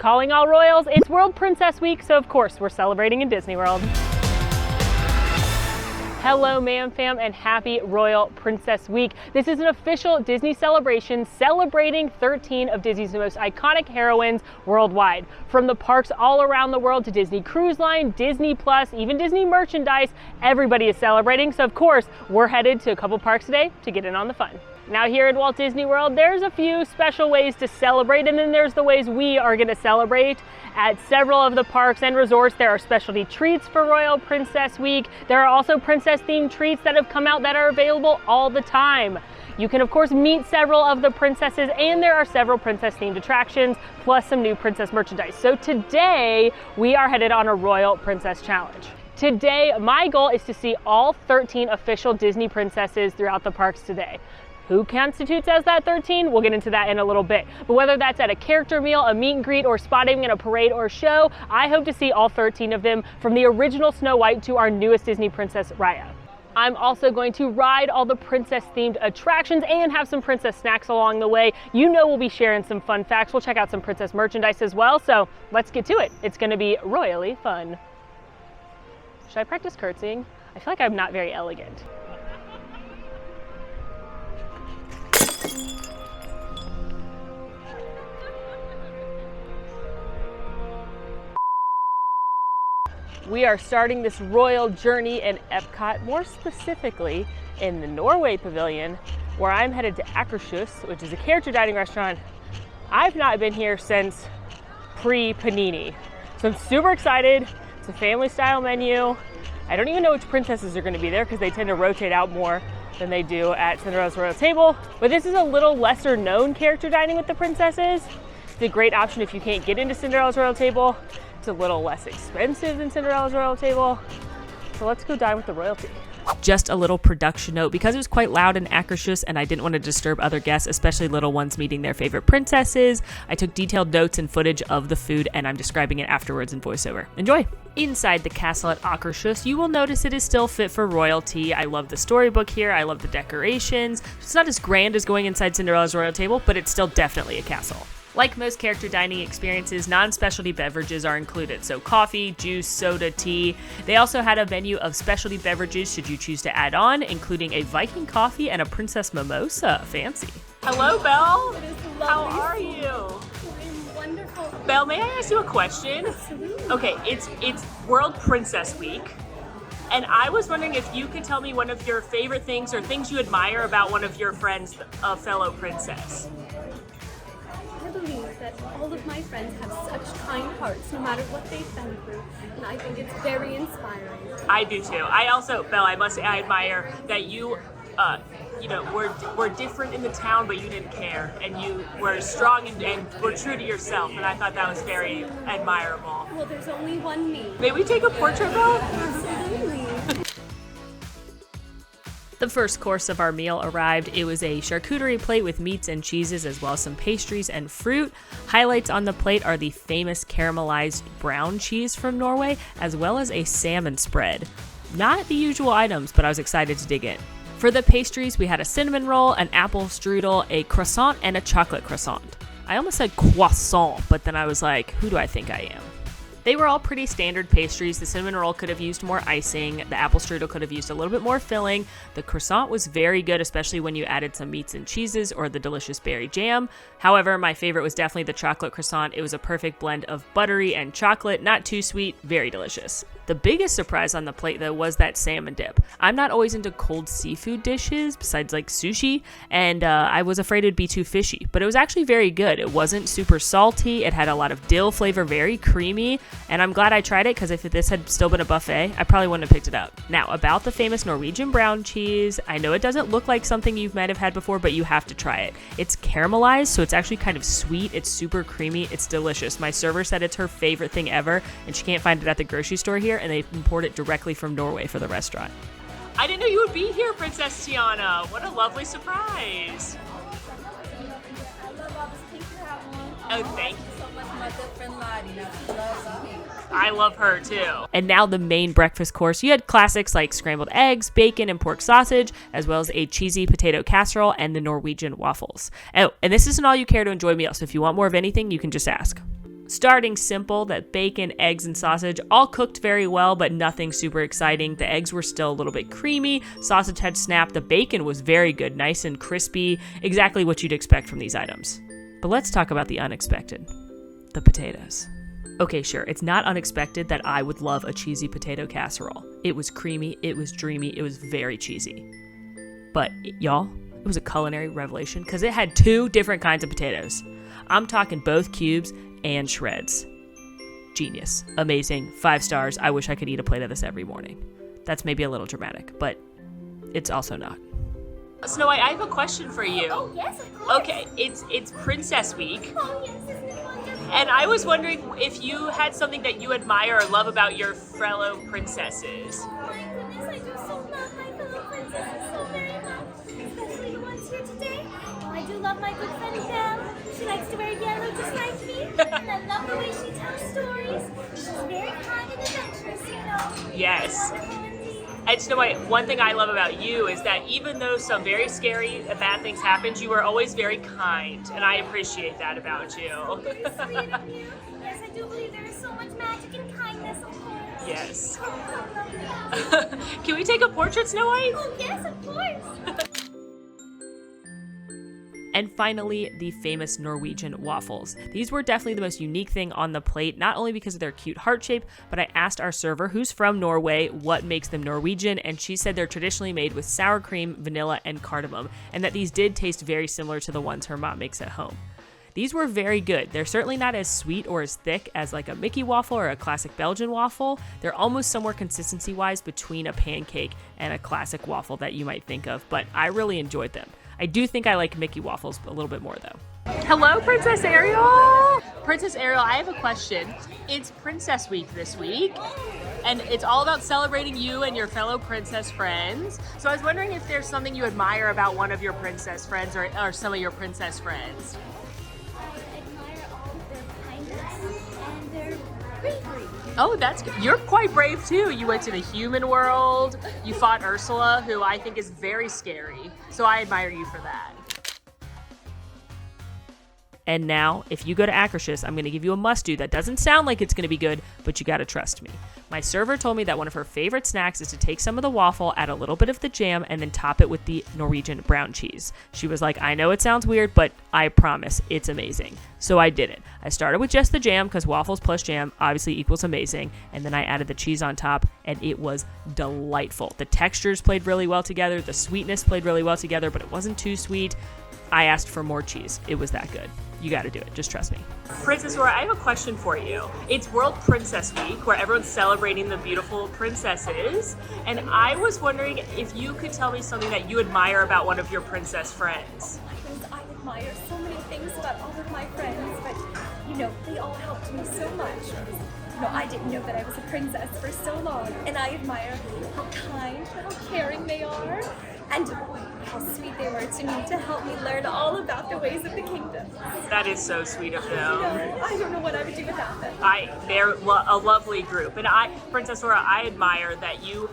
Calling all royals, it's World Princess Week, so of course we're celebrating in Disney World. Hello Mam Fam and happy Royal Princess Week. This is an official Disney celebration celebrating 13 of Disney's most iconic heroines worldwide. From the parks all around the world to Disney Cruise Line, Disney Plus, even Disney merchandise, everybody is celebrating. So of course, we're headed to a couple parks today to get in on the fun. Now here at Walt Disney World, there's a few special ways to celebrate, and then there's the ways we are going to celebrate. At several of the parks and resorts, there are specialty treats for Royal Princess Week. There are also princess-themed treats that have come out that are available all the time. You can of course meet several of the princesses, and there are several princess-themed attractions, plus some new princess merchandise. So today, we are headed on a Royal Princess Challenge. Today, my goal is to see all 13 official Disney princesses throughout the parks today. Who constitutes as that 13? We'll get into that in a little bit. But whether that's at a character meal, a meet and greet, or spotting in a parade or show, I hope to see all 13 of them, from the original Snow White to our newest Disney princess, Raya. I'm also going to ride all the princess-themed attractions and have some princess snacks along the way. You know we'll be sharing some fun facts. We'll check out some princess merchandise as well, so let's get to it. It's gonna be royally fun. Should I practice curtsying? I feel like I'm not very elegant. We are starting this royal journey in EPCOT, more specifically in the Norway Pavilion, where I'm headed to Akershus, which is a character dining restaurant. I've not been here since pre-Panini, so I'm super excited. It's a family style menu. I don't even know which princesses are going to be there because they tend to rotate out more than they do at Cinderella's Royal Table. But this is a little lesser known character dining with the princesses. It's a great option if you can't get into Cinderella's Royal Table. It's a little less expensive than Cinderella's Royal Table. So let's go dine with the royalty. Just a little production note, because it was quite loud in Akershus and I didn't want to disturb other guests, especially little ones meeting their favorite princesses, I took detailed notes and footage of the food, and I'm describing it afterwards in voiceover. Enjoy! Inside the castle at Akershus, you will notice it is still fit for royalty. I love the storybook here, I love the decorations. It's not as grand as going inside Cinderella's Royal Table, but it's still definitely a castle. Like most character dining experiences, non-specialty beverages are included, so coffee, juice, soda, tea. They also had a menu of specialty beverages should you choose to add on, including a Viking coffee and a princess mimosa. Fancy. Hello, Belle. How are you? I'm wonderful. Belle, may I ask you a question? Absolutely. Okay, it's World Princess Week, and I was wondering if you could tell me one of your favorite things or things you admire about one of your friends, a fellow princess. I believe that all of my friends have such kind hearts, no matter what they've been through, and I think it's very inspiring. I do too. I also, Belle, I must say I admire that you, were different in the town, but you didn't care, and you were strong and were true to yourself, and I thought that was very admirable. Well, there's only one me. May we take a portrait, Belle? Absolutely. The first course of our meal arrived. It was a charcuterie plate with meats and cheeses, as well as some pastries and fruit. Highlights on the plate are the famous caramelized brown cheese from Norway, as well as a salmon spread. Not the usual items, but I was excited to dig in. For the pastries, we had a cinnamon roll, an apple strudel, a croissant, and a chocolate croissant. I almost said croissant, but then I was like, who do I think I am? They were all pretty standard pastries. The cinnamon roll could have used more icing. The apple strudel could have used a little bit more filling. The croissant was very good, especially when you added some meats and cheeses or the delicious berry jam. However, my favorite was definitely the chocolate croissant. It was a perfect blend of buttery and chocolate, not too sweet, very delicious. The biggest surprise on the plate, though, was that salmon dip. I'm not always into cold seafood dishes, besides like sushi, and I was afraid it'd be too fishy, but it was actually very good. It wasn't super salty, it had a lot of dill flavor, very creamy, and I'm glad I tried it, because if this had still been a buffet, I probably wouldn't have picked it up. Now, about the famous Norwegian brown cheese, I know it doesn't look like something you might have had before, but you have to try it. It's caramelized, so it's actually kind of sweet, it's super creamy, it's delicious. My server said it's her favorite thing ever, and she can't find it at the grocery store here, and they import it directly from Norway for the restaurant. I didn't know you would be here, Princess Tiana. What a lovely surprise. I love all this pink you have on. Oh, thank you. So much my good friend Lottie. Now she loves pink. I love her too. And now the main breakfast course. You had classics like scrambled eggs, bacon, and pork sausage, as well as a cheesy potato casserole and the Norwegian waffles. Oh, and this isn't all you care to enjoy meal, so if you want more of anything, you can just ask. Starting simple, that bacon, eggs, and sausage all cooked very well, but nothing super exciting. The eggs were still a little bit creamy, sausage had snapped, the bacon was very good, nice and crispy, exactly what you'd expect from these items. But let's talk about the unexpected, the potatoes. Okay, sure, it's not unexpected that I would love a cheesy potato casserole. It was creamy, it was dreamy, it was very cheesy. But y'all, it was a culinary revelation because it had 2 different kinds of potatoes. I'm talking both cubes and shreds. Genius. Amazing. 5 stars. I wish I could eat a plate of this every morning. That's maybe a little dramatic, but it's also not. Snow White, I have a question for you. Oh, yes, of course. Okay, it's Princess Week. Oh, yes, isn't it wonderful? And I was wondering if you had something that you admire or love about your fellow princesses. Oh, my goodness, I do so love my fellow princesses so very much. Especially the ones here today. I do love my good friend Belle. She likes to wear yellow just like me. And I love the way she tells stories. She's very kind and adventurous, you know. Yes. Wonderful indeed. And Snow White, one thing I love about you is that even though some very scary, bad things happened, you are always very kind, and I appreciate that about you. Very sweet of you. Yes, I do believe there is so much magic and kindness, of course. Yes. Oh, how lovely. Can we take a portrait, Snow White? Oh, yes, of course. And finally, the famous Norwegian waffles. These were definitely the most unique thing on the plate, not only because of their cute heart shape, but I asked our server, who's from Norway, what makes them Norwegian, and she said they're traditionally made with sour cream, vanilla, and cardamom, and that these did taste very similar to the ones her mom makes at home. These were very good. They're certainly not as sweet or as thick as like a Mickey waffle or a classic Belgian waffle. They're almost somewhere consistency-wise between a pancake and a classic waffle that you might think of, but I really enjoyed them. I do think I like Mickey waffles a little bit more though. Hello, Princess Ariel! Princess Ariel, I have a question. It's Princess Week this week, and it's all about celebrating you and your fellow princess friends. So I was wondering if there's something you admire about one of your princess friends or some of your princess friends. I admire all of their kindness and their bravery. Oh, that's good. You're quite brave too. You went to the human world. You fought Ursula, who I think is very scary. So I admire you for that. And now, if you go to Akershus, I'm going to give you a must-do that doesn't sound like it's going to be good, but you got to trust me. My server told me that one of her favorite snacks is to take some of the waffle, add a little bit of the jam, and then top it with the Norwegian brown cheese. She was like, I know it sounds weird, but I promise it's amazing. So I did it. I started with just the jam because waffles plus jam obviously equals amazing, and then I added the cheese on top, and it was delightful. The textures played really well together, the sweetness played really well together, but it wasn't too sweet. I asked for more cheese. It was that good. You got to do it. Just trust me. Princess Aurora, I have a question for you. It's World Princess Week, where everyone's celebrating the beautiful princesses. And I was wondering if you could tell me something that you admire about one of your princess friends. I admire so many things about all of my friends, but you know, they all helped me so much. You know, I didn't know that I was a princess for so long, and I admire how kind, how caring they are, and how sweet they were to me to help me learn all about the ways of the kingdom. That is so sweet of them. I don't know what I would do without them. They're a lovely group, and Princess Aurora, I admire that you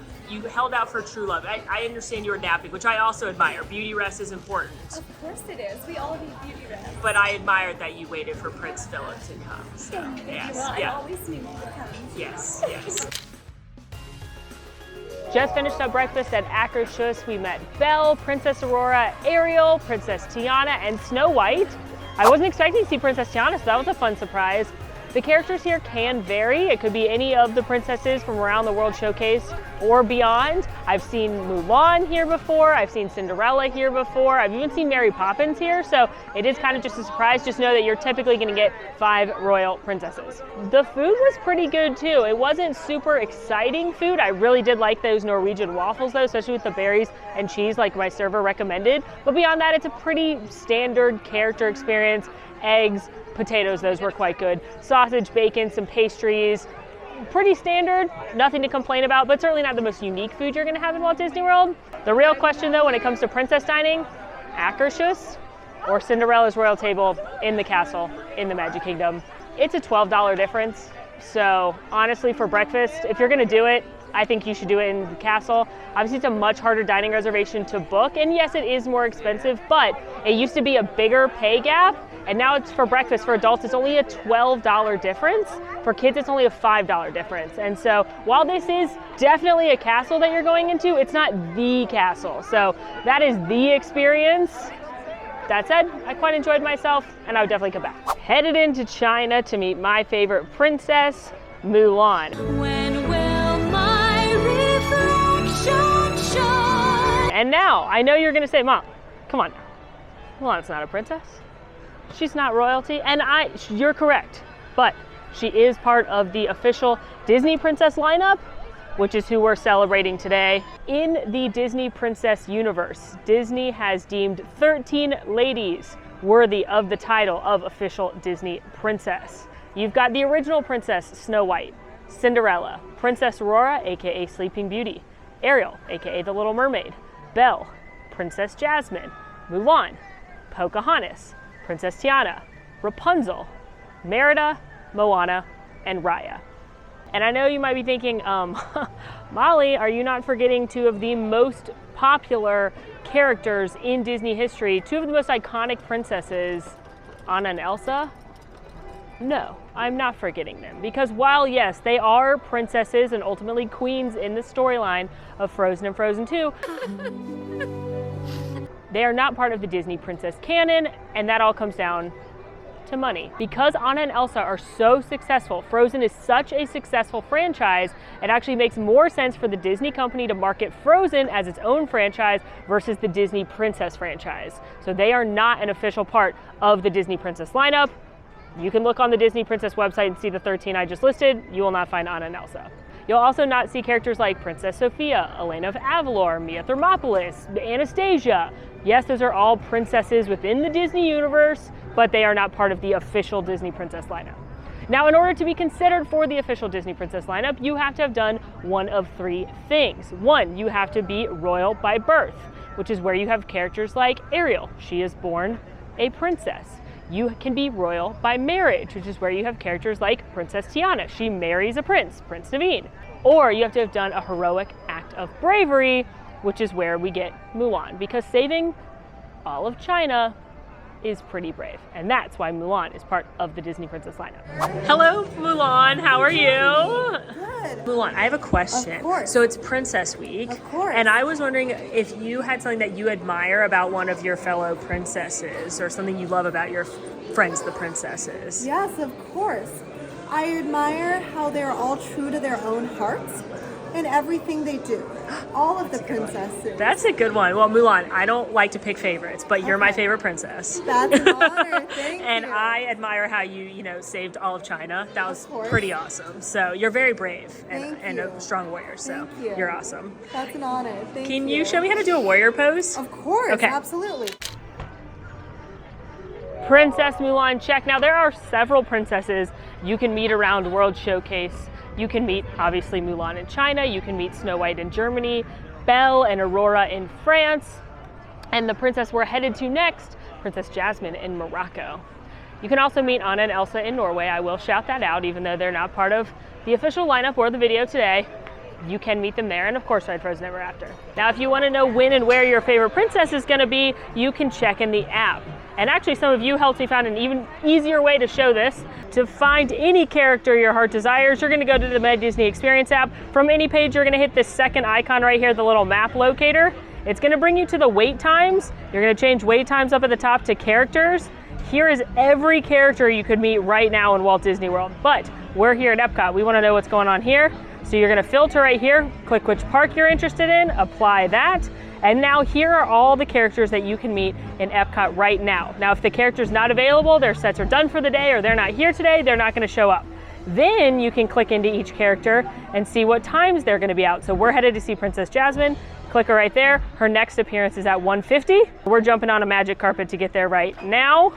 held out for true love. I understand you were napping, which I also admire. Beauty rest is important. Of course it is. We all need beauty rest. But I admired that you waited for Prince Philip to come. So, Thank you. yes, Well, yeah. I always knew you would come. Yes, yes. Just finished up breakfast at Akershus. We met Belle, Princess Aurora, Ariel, Princess Tiana, and Snow White. I wasn't expecting to see Princess Tiana, so that was a fun surprise. The characters here can vary. It could be any of the princesses from around the World Showcase or beyond. I've seen Mulan here before. I've seen Cinderella here before. I've even seen Mary Poppins here. So it is kind of just a surprise. Just know that you're typically going to get 5 royal princesses. The food was pretty good too. It wasn't super exciting food. I really did like those Norwegian waffles though, especially with the berries and cheese like my server recommended. But beyond that, it's a pretty standard character experience. Eggs, potatoes, those were quite good. Sausage, bacon, some pastries. Pretty standard, nothing to complain about, but certainly not the most unique food you're gonna have in Walt Disney World. The real question though, when it comes to princess dining, Akershus or Cinderella's royal table in the castle in the Magic Kingdom. It's a $12 difference. So honestly, for breakfast, if you're gonna do it, I think you should do it in the castle. Obviously, it's a much harder dining reservation to book, and yes, it is more expensive, but it used to be a bigger pay gap, and now it's for breakfast. For adults, it's only a $12 difference. For kids, it's only a $5 difference. And so while this is definitely a castle that you're going into, it's not the castle. So that is the experience. That said, I quite enjoyed myself, and I would definitely come back. Headed into China to meet my favorite princess, Mulan. When will my reflection shine? And now, I know you're gonna say, Mom, come on now. Mulan's not a princess. She's not royalty, and you're correct. But she is part of the official Disney Princess lineup, which is who we're celebrating today. In the Disney Princess universe, Disney has deemed 13 ladies worthy of the title of official Disney Princess. You've got the original princess, Snow White, Cinderella, Princess Aurora, aka Sleeping Beauty, Ariel, aka the Little Mermaid, Belle, Princess Jasmine, Mulan, Pocahontas, Princess Tiana, Rapunzel, Merida, Moana, and Raya. And I know you might be thinking, Molly, are you not forgetting two of the most popular characters in Disney history, two of the most iconic princesses, Anna and Elsa? No, I'm not forgetting them, because while yes, they are princesses and ultimately queens in the storyline of Frozen and Frozen 2, they are not part of the Disney princess canon, and that all comes down to money. Because Anna and Elsa are so successful, Frozen is such a successful franchise, it actually makes more sense for the Disney company to market Frozen as its own franchise versus the Disney Princess franchise. So they are not an official part of the Disney Princess lineup. You can look on the Disney Princess website and see the 13 I just listed. You will not find Anna and Elsa. You'll also not see characters like Princess Sophia, Elena of Avalor, Mia Thermopolis, Anastasia. Yes, those are all princesses within the Disney universe, but they are not part of the official Disney Princess lineup. Now, in order to be considered for the official Disney Princess lineup, you have to have done one of three things. One, you have to be royal by birth, which is where you have characters like Ariel. She is born a princess. You can be royal by marriage, which is where you have characters like Princess Tiana. She marries a prince, Prince Naveen. Or you have to have done a heroic act of bravery, which is where we get Mulan, because saving all of China is pretty brave. And that's why Mulan is part of the Disney Princess lineup. Hello, Mulan, how are you? Good. Mulan, I have a question. Of course. So it's Princess Week. Of course. And I was wondering if you had something that you admire about one of your fellow princesses, or something you love about your friends, the princesses. Yes, of course. I admire how they're all true to their own hearts in everything they do. All of the princesses. That's a good one. Well, Mulan, I don't like to pick favorites, but you're my favorite princess. That's an honor. Thank And you. I admire how you saved all of China. That was course. pretty awesome. So you're very brave and Thank you. a strong warrior. So Thank you. you're awesome. That's an honor. Thank you. Can you show me how to do a warrior pose? Of course, Okay. absolutely. Princess Mulan, check. Now, there are several princesses you can meet around World Showcase. You can meet, obviously, Mulan in China. You can meet Snow White in Germany, Belle and Aurora in France, and the princess we're headed to next, Princess Jasmine in Morocco. You can also meet Anna and Elsa in Norway. I will shout that out, even though they're not part of the official lineup or the video today. You can meet them there, and of course, ride Frozen Ever After. Now, if you want to know when and where your favorite princess is going to be, you can check in the app. And actually, some of you helped me find an even easier way to show this. To find any character your heart desires, you're going to go to the Med Disney Experience app. From any page, you're going to hit this second icon right here, the little map locator. It's going to bring you to the wait times. You're going to change wait times up at the top to characters. Here is every character you could meet right now in Walt Disney World. But we're here at EPCOT. We want to know what's going on here. So you're going to filter right here, click which park you're interested in, apply that. And now here are all the characters that you can meet in EPCOT right now. Now, if the character's not available, their sets are done for the day, or they're not here today, they're not going to show up. Then you can click into each character and see what times they're going to be out. So we're headed to see Princess Jasmine. Click her right there. Her next appearance is at 1:50. We're jumping on a magic carpet to get there right now.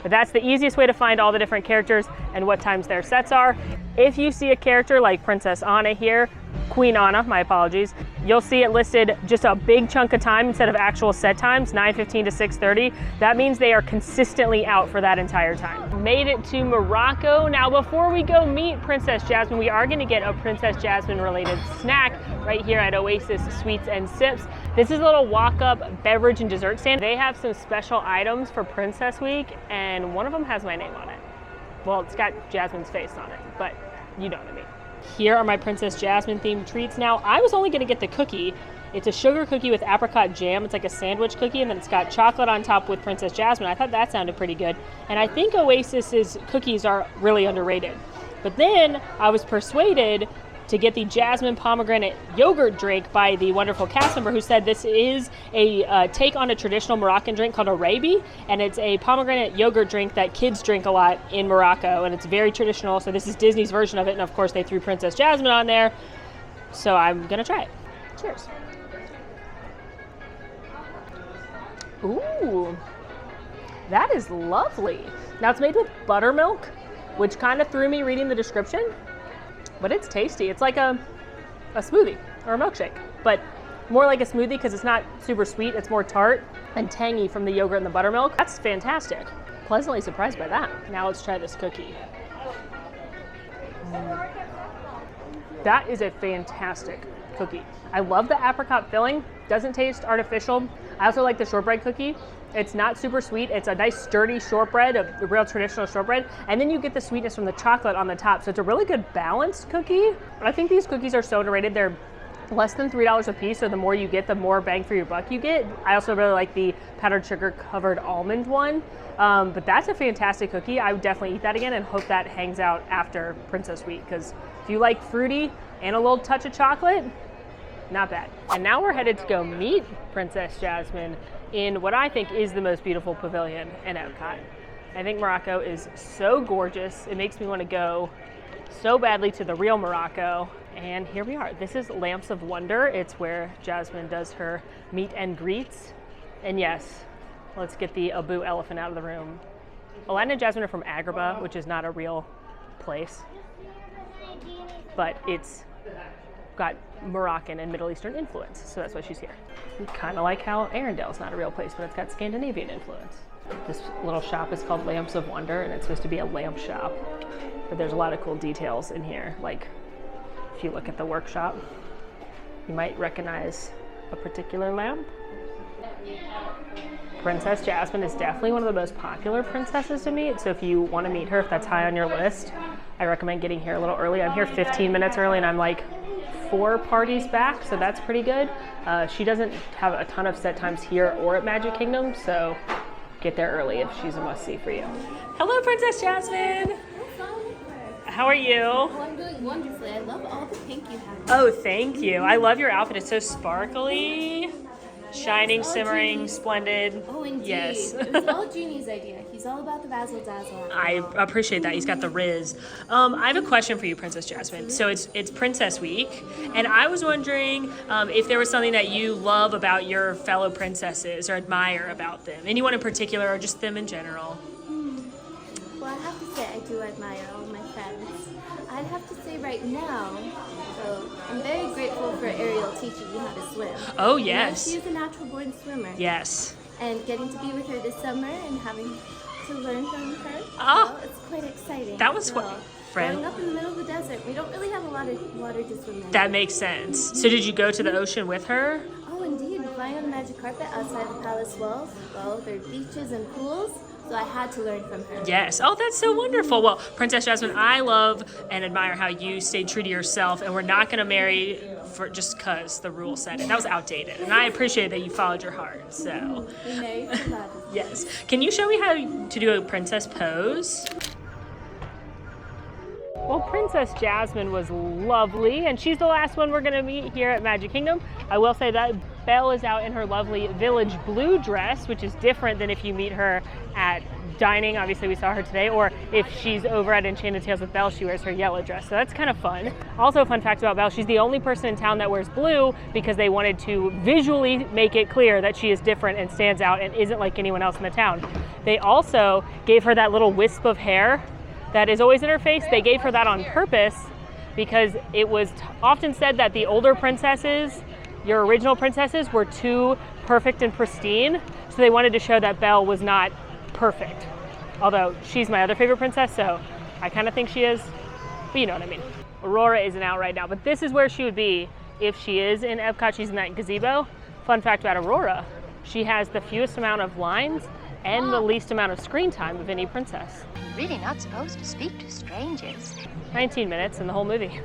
But that's the easiest way to find all the different characters and what times their sets are. If you see a character like Princess Anna here, Queen Anna, my apologies, you'll see it listed just a big chunk of time instead of actual set times, 9:15 to 6:30. That means they are consistently out for that entire time. made it to Morocco. Now, before we go meet Princess Jasmine, we are gonna get a Princess Jasmine related snack right here at Oasis Sweets and Sips. This is a little walk-up beverage and dessert stand. They have some special items for Princess Week, and one of them has my name on it. Well, it's got Jasmine's face on it, but you know what I mean. Here are my Princess Jasmine themed treats. Now, I was only gonna get the cookie. It's a sugar cookie with apricot jam. It's like a sandwich cookie, and then it's got chocolate on top with Princess Jasmine. I thought that sounded pretty good. And I think Oasis's cookies are really underrated. But then I was persuaded to get the Jasmine pomegranate yogurt drink by the wonderful cast member who said this is a take on a traditional Moroccan drink called a rabi, and it's a pomegranate yogurt drink that kids drink a lot in Morocco, and it's very traditional. So this is Disney's version of it, and of course they threw Princess Jasmine on there. So I'm gonna try it. Cheers. Ooh, that is lovely. Now it's made with buttermilk, which kind of threw me reading the description, but it's tasty. It's like a smoothie or a milkshake, but more like a smoothie because it's not super sweet. It's more tart and tangy from the yogurt and the buttermilk. That's fantastic. Pleasantly surprised by that. Now let's try this cookie. That is a fantastic cookie. I love the apricot filling. Doesn't taste artificial. I also like the shortbread cookie. It's not super sweet. It's a nice sturdy shortbread, a real traditional shortbread. And then you get the sweetness from the chocolate on the top. So it's a really good balanced cookie. I think these cookies are so underrated. They're less than $3 a piece, so the more you get, the more bang for your buck you get. I also really like the powdered sugar covered almond one. But that's a fantastic cookie. I would definitely eat that again and hope that hangs out after Princess Week, because if you like fruity and a little touch of chocolate, not bad. And now we're headed to go meet Princess Jasmine in what I think is the most beautiful pavilion in EPCOT. I think Morocco is so gorgeous. It makes me want to go so badly to the real Morocco. And here we are. This is Lamps of Wonder. It's where Jasmine does her meet and greets. And yes, let's get the Abu elephant out of the room. Aladdin and Jasmine are from Agrabah, which is not a real place, but it's got Moroccan and Middle Eastern influence, so that's why she's here. Kind of like how Arundel's not a real place, but it's got Scandinavian influence. This little shop is called Lamps of Wonder, and it's supposed to be a lamp shop, but there's a lot of cool details in here. Like, if you look at the workshop, you might recognize a particular lamp. Princess Jasmine is definitely one of the most popular princesses to meet, so if you want to meet her, if that's high on your list, I recommend getting here a little early. I'm here 15 minutes early, and I'm like 4 parties back, so that's pretty good. She doesn't have a ton of set times here or at Magic Kingdom, so get there early if she's a must-see for you. Hello, Princess Jasmine. How are you? Oh, I'm doing wonderfully. I love all the pink you have. Oh, thank you. I love your outfit. It's so sparkly, shining, simmering, Genie. splendid. Oh, indeed. Yes. It was all Genie's idea. He's all about the razzle dazzle. I appreciate that. He's got the riz. I have a question for you, Princess Jasmine. So it's Princess Week, and I was wondering if there was something that you love about your fellow princesses or admire about them. Anyone in particular, or just them in general? Well, I have to say I do admire all my friends. I'd have to say right now, so I'm very grateful for Ariel teaching me how to swim. Oh, You know, yes. she is a natural born swimmer. Yes. And getting to be with her this summer and having to learn from her, Oh. well, it's quite exciting. That was So, what- friend- growing up in the middle of the desert, we don't really have a lot of water to swim in. That makes sense. So did you go to the ocean with her? Oh, indeed. Flying on the magic carpet outside the palace walls. Well, there are beaches and pools, so I had to learn from her. Yes. Oh, that's so wonderful. Well, Princess Jasmine, I love and admire how you stayed true to yourself, and we're not going to marry for just because the rule said it. That was outdated, and I appreciate that you followed your heart. So, We married for love. yes. Can you show me how to do a princess pose? Well, Princess Jasmine was lovely, and she's the last one we're going to meet here at Magic Kingdom. I will say that Belle is out in her lovely village blue dress, which is different than if you meet her at dining. Obviously, we saw her today, or if she's over at Enchanted Tales with Belle, she wears her yellow dress. So that's kind of fun. Also, a fun fact about Belle, she's the only person in town that wears blue because they wanted to visually make it clear that she is different and stands out and isn't like anyone else in the town. They also gave her that little wisp of hair that is always in her face. They gave her that on purpose because it was often said that the older princesses, your original princesses, were too perfect and pristine. So they wanted to show that Belle was not perfect. Although she's my other favorite princess, so I kind of think she is, but you know what I mean. Aurora isn't out right now, but this is where she would be if she is in Epcot. She's in that gazebo. Fun fact about Aurora, she has the fewest amount of lines and the least amount of screen time of any princess. You're really not supposed to speak to strangers. 19 minutes in the whole movie.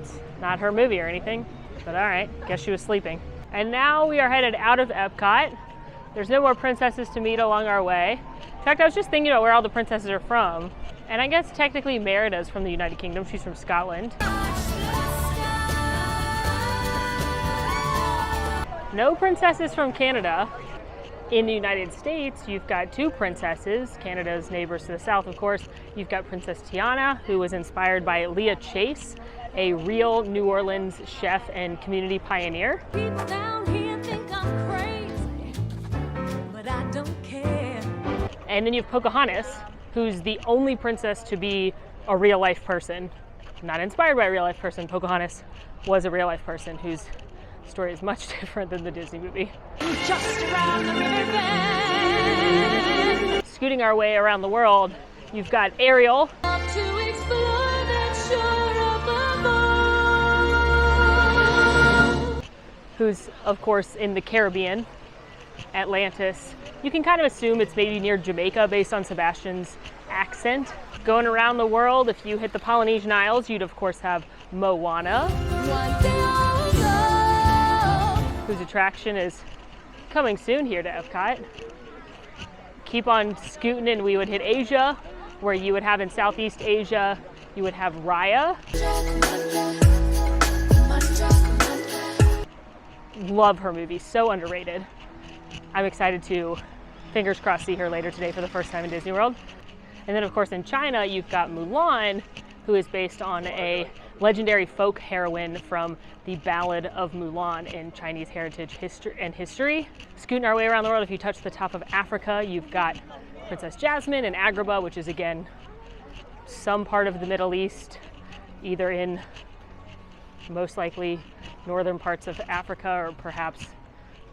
It's not her movie or anything, but all right, guess she was sleeping. And now we are headed out of Epcot. There's no more princesses to meet along our way. In fact, I was just thinking about where all the princesses are from. And I guess technically Merida's from the United Kingdom. She's from Scotland. No princesses from Canada. In the United States, you've got two princesses, Canada's neighbors to the south, of course. You've got Princess Tiana, who was inspired by Leah Chase, a real New Orleans chef and community pioneer. People down here think I'm crazy, but I don't care. And then you have Pocahontas, who's the only princess to be a real life person. Not inspired by a real life person. Pocahontas was a real life person whose story is much different than the Disney movie. Just around the river bend. Scooting our way around the world, you've got Ariel, Up to explore that shore above. who's of course in the Caribbean, Atlantis. You can kind of assume it's maybe near Jamaica based on Sebastian's accent. Going around the world, if you hit the Polynesian Isles, you'd of course have Moana, One day I'll go. whose attraction is coming soon here to Epcot. Keep on scooting and we would hit Asia, where you would have in Southeast Asia, you would have Raya. Love her movie, so underrated. I'm excited to, fingers crossed, see her later today for the first time in Disney World. And then of course in China, you've got Mulan, who is based on a legendary folk heroine from the Ballad of Mulan in Chinese heritage history. Scooting our way around the world, if you touch the top of Africa, you've got Princess Jasmine and Agrabah, which is again some part of the Middle East, either in most likely northern parts of Africa or perhaps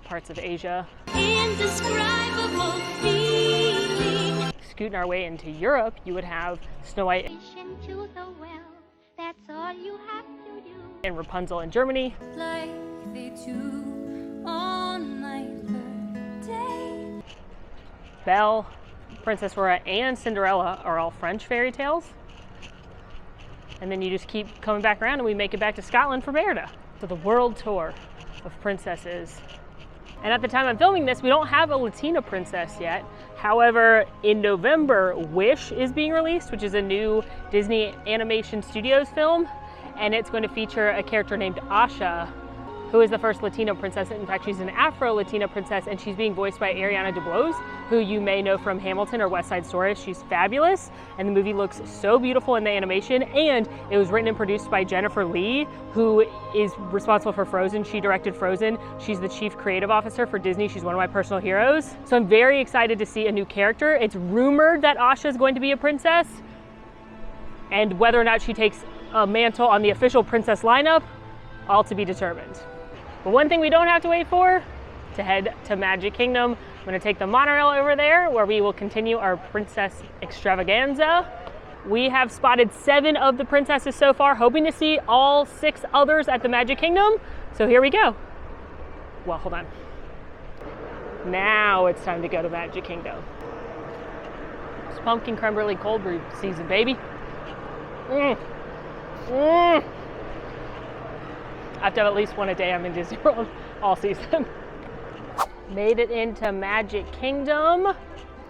parts of Asia. Indescribable feeling. Scooting our way into Europe, you would have Snow White Into the well, that's all you have to do. and Rapunzel in Germany. Like they do on my birthday. Belle, Princess Aurora, and Cinderella are all French fairy tales. And then you just keep coming back around and we make it back to Scotland for Merida. So the world tour of princesses. And at the time I'm filming this, we don't have a Latina princess yet. However, in November, Wish is being released, which is a new Disney Animation Studios film. And it's going to feature a character named Asha, who is the first Latino princess. In fact, she's an Afro-Latina princess, and she's being voiced by Ariana DeBose, who you may know from Hamilton or West Side Story. She's fabulous, and the movie looks so beautiful in the animation, and it was written and produced by Jennifer Lee, who is responsible for Frozen. She directed Frozen. She's the chief creative officer for Disney. She's one of my personal heroes. So I'm very excited to see a new character. It's rumored that Asha is going to be a princess, and whether or not she takes a mantle on the official princess lineup, all to be determined. But one thing we don't have to wait for, to head to Magic Kingdom. I'm gonna take the monorail over there where we will continue our princess extravaganza. We have spotted 7 of the princesses so far, hoping to see all 6 others at the Magic Kingdom. So here we go. Well, hold on. Now it's time to go to Magic Kingdom. It's pumpkin creme brulee cold brew season, baby. I have to have at least one a day. I'm in Disney World all season. Made it into Magic Kingdom,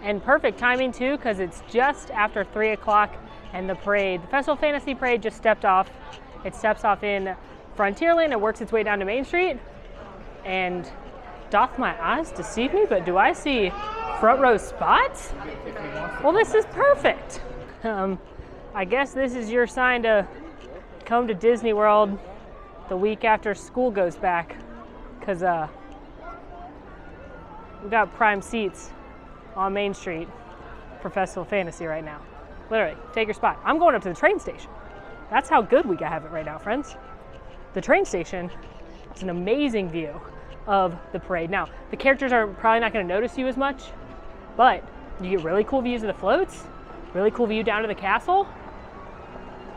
and perfect timing too, because it's just after 3 o'clock and the parade, the Festival Fantasy Parade, just stepped off. It steps off in Frontierland and works its way down to Main Street. And doth my eyes deceive me, but do I see front row spots? Well, this is perfect. I guess this is your sign to come to Disney World the week after school goes back, because we got prime seats on Main Street for Festival Fantasy right now. Literally, take your spot. I'm going up to the train station. That's how good we have it right now, friends. The train station is an amazing view of the parade. Now, the characters are probably not going to notice you as much, but You get really cool views of the floats, really cool view down to the castle.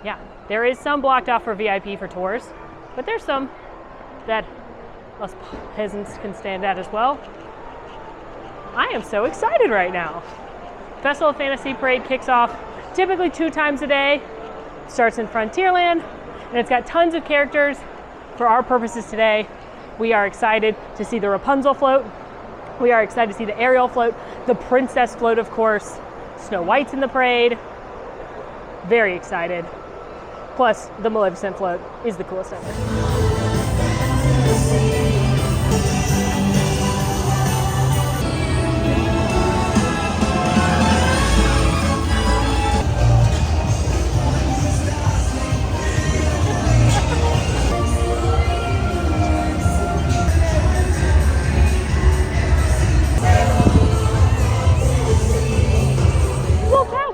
Yeah, there is some blocked off for VIP for tours, but there's some that us peasants can stand at as well. I am so excited right now. Festival of Fantasy Parade kicks off typically 2 times a day. Starts in Frontierland, and it's got tons of characters. For our purposes today, we are excited to see the Rapunzel float. We are excited to see the Ariel float, the Princess float, of course. Snow White's in the parade. Very excited. Plus, the Maleficent float is the coolest ever.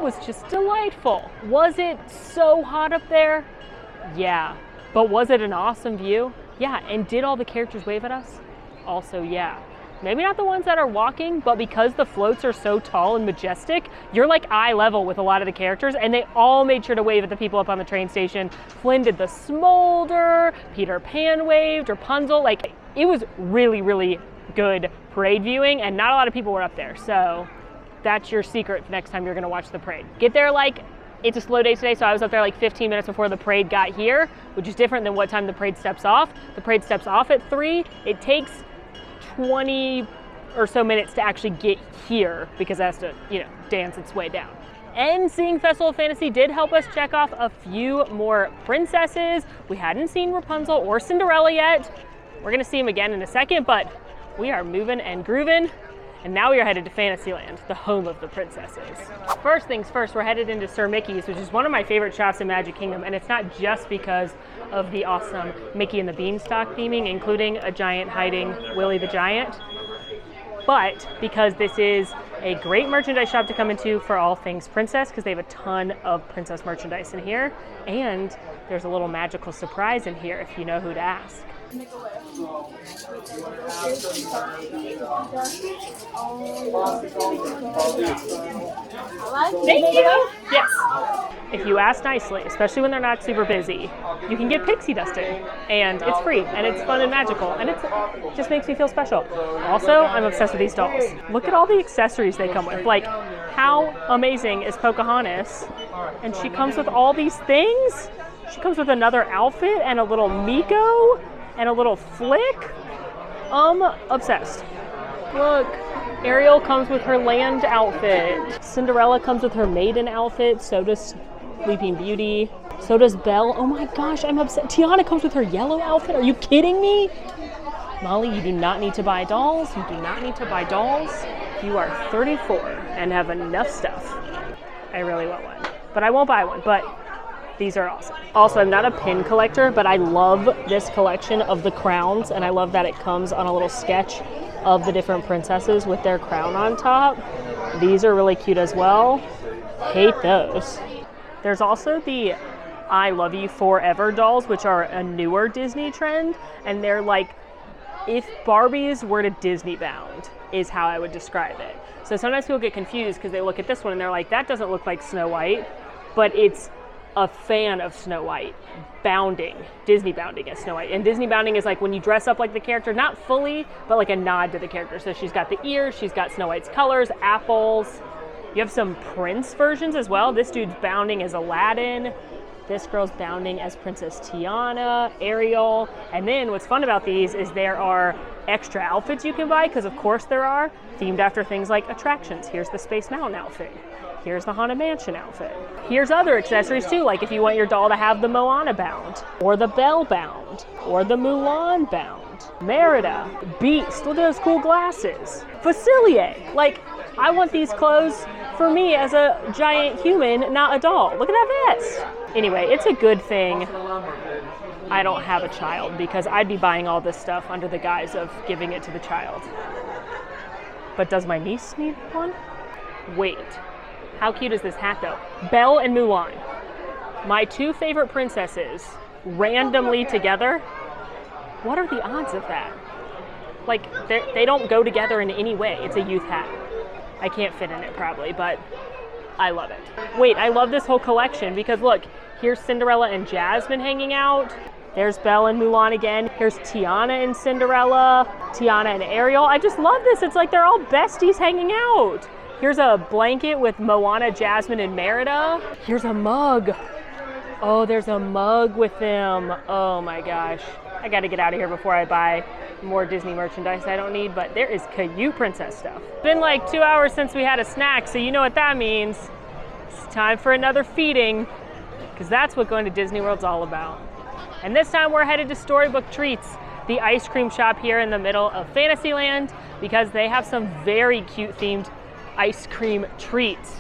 Was just delightful. Was it so hot up there? Yeah. But was it an awesome view? Yeah. And did all the characters wave at us? Also, yeah. Maybe not the ones that are walking, but because the floats are so tall and majestic, you're like eye level with a lot of the characters, and they all made sure to wave at the people up on the train station. Flynn did the smolder, Peter Pan waved, Rapunzel. Like, it was really, really good parade viewing, and not a lot of people were up there. So that's your secret next time you're gonna watch the parade. Get there it's a slow day today, so I was up there like 15 minutes before the parade got here, which is different than what time the parade steps off. The parade steps off at 3. It takes 20 or so minutes to actually get here because it has to, dance its way down. And seeing Festival of Fantasy did help us check off a few more princesses. We hadn't seen Rapunzel or Cinderella yet. We're gonna see them again in a second, but we are moving and grooving. And now we are headed to Fantasyland, the home of the princesses. First things first, we're headed into Sir Mickey's, which is one of my favorite shops in Magic Kingdom, and it's not just because of the awesome Mickey and the Beanstalk theming, including a giant hiding Willie the Giant, but because this is a great merchandise shop to come into for all things princess, because they have a ton of princess merchandise in here, and there's a little magical surprise in here if you know who to ask. Thank you. Yes. If you ask nicely, especially when they're not super busy, you can get pixie dusted, and it's free, and it's fun and magical, and it just makes me feel special. Also, I'm obsessed with these dolls. Look at all the accessories they come with. Like, how amazing is Pocahontas? And she comes with all these things. She comes with another outfit and a little Miko and a little flick. Obsessed. Look, Ariel comes with her land outfit. Cinderella comes with her maiden outfit. So does Sleeping Beauty. So does Belle. Oh my gosh, I'm upset. Tiana comes with her yellow outfit. Are you kidding me? Molly, you do not need to buy dolls. You do not need to buy dolls. You are 34 and have enough stuff. I really want one, but I won't buy one, but these are awesome. Also, I'm not a pin collector, but I love this collection of the crowns, and I love that it comes on a little sketch of the different princesses with their crown on top. These are really cute as well. Hate those. There's also the I Love You Forever dolls, which are a newer Disney trend, and they're like, if Barbies were to Disney bound, is how I would describe it. So sometimes people get confused because they look at this one and they're like, that doesn't look like Snow White, but it's a fan of Snow White bounding, Disney bounding as Snow White. And Disney bounding is like when you dress up like the character, not fully, but like a nod to the character. So she's got the ears, she's got Snow White's colors, apples. You have some Prince versions as well. This dude's bounding as Aladdin. This girl's bounding as Princess Tiana, Ariel. And then what's fun about these is there are extra outfits you can buy, because of course there are, themed after things like attractions. Here's the Space Mountain outfit. Here's the Haunted Mansion outfit. Here's other accessories too, like if you want your doll to have the Moana bound, or the Belle bound, or the Mulan bound. Merida, Beast, look at those cool glasses. Facilier, like I want these clothes for me as a giant human, not a doll. Look at that vest. Anyway, it's a good thing I don't have a child, because I'd be buying all this stuff under the guise of giving it to the child. But does my niece need one? Wait. How cute is this hat though? Belle and Mulan, my two favorite princesses, randomly together. What are the odds of that? Like, they don't go together in any way. It's a youth hat. I can't fit in it probably, but I love it. Wait, I love this whole collection because look, here's Cinderella and Jasmine hanging out. There's Belle and Mulan again. Here's Tiana and Cinderella, Tiana and Ariel. I just love this. It's like they're all besties hanging out. Here's a blanket with Moana, Jasmine, and Merida. Here's a mug. Oh, there's a mug with them. Oh my gosh. I gotta get out of here before I buy more Disney merchandise I don't need, but there is Caillou Princess stuff. It's been like 2 hours since we had a snack, so you know what that means. It's time for another feeding, because that's what going to Disney World's all about. And this time we're headed to Storybook Treats, the ice cream shop here in the middle of Fantasyland, because they have some very cute themed ice cream treats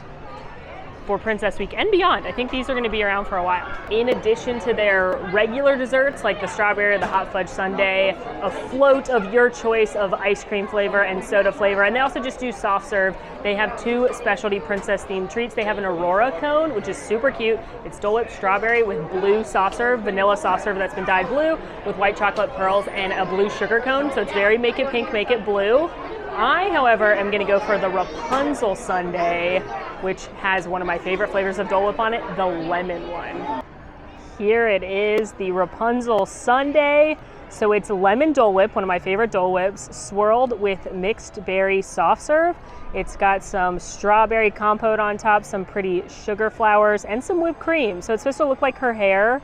for Princess Week and beyond. I think these are going to be around for a while. In addition to their regular desserts like the strawberry or the hot fudge sundae, a float of your choice of ice cream flavor and soda flavor, and they also just do soft serve. They have 2 specialty princess themed treats. They have an Aurora cone, which is super cute. It's Dole Whip strawberry with blue soft serve, vanilla soft serve that's been dyed blue with white chocolate pearls, and a blue sugar cone. So it's very make it pink, make it blue. I, however, am gonna go for the Rapunzel sundae, which has one of my favorite flavors of Dole Whip on it, the lemon one. Here it is, the Rapunzel sundae. So it's lemon Dole Whip, one of my favorite Dole Whips, swirled with mixed berry soft serve. It's got some strawberry compote on top, some pretty sugar flowers, and some whipped cream. So it's supposed to look like her hair,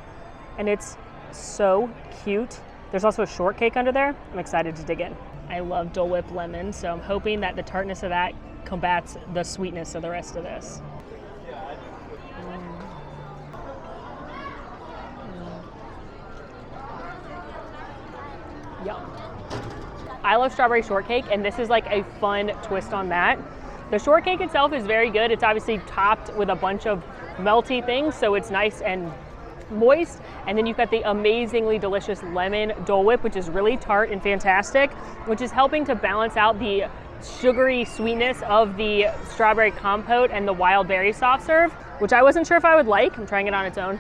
and it's so cute. There's also a shortcake under there. I'm excited to dig in. I love Dole Whip lemon, so I'm hoping that the tartness of that combats the sweetness of the rest of this. Yum. I love strawberry shortcake, and this is like a fun twist on that. The shortcake itself is very good. It's obviously topped with a bunch of melty things, so it's nice and moist, and then you've got the amazingly delicious lemon Dole Whip, which is really tart and fantastic, which is helping to balance out the sugary sweetness of the strawberry compote and the wild berry soft serve, which I wasn't sure if I would like. I'm trying it on its own.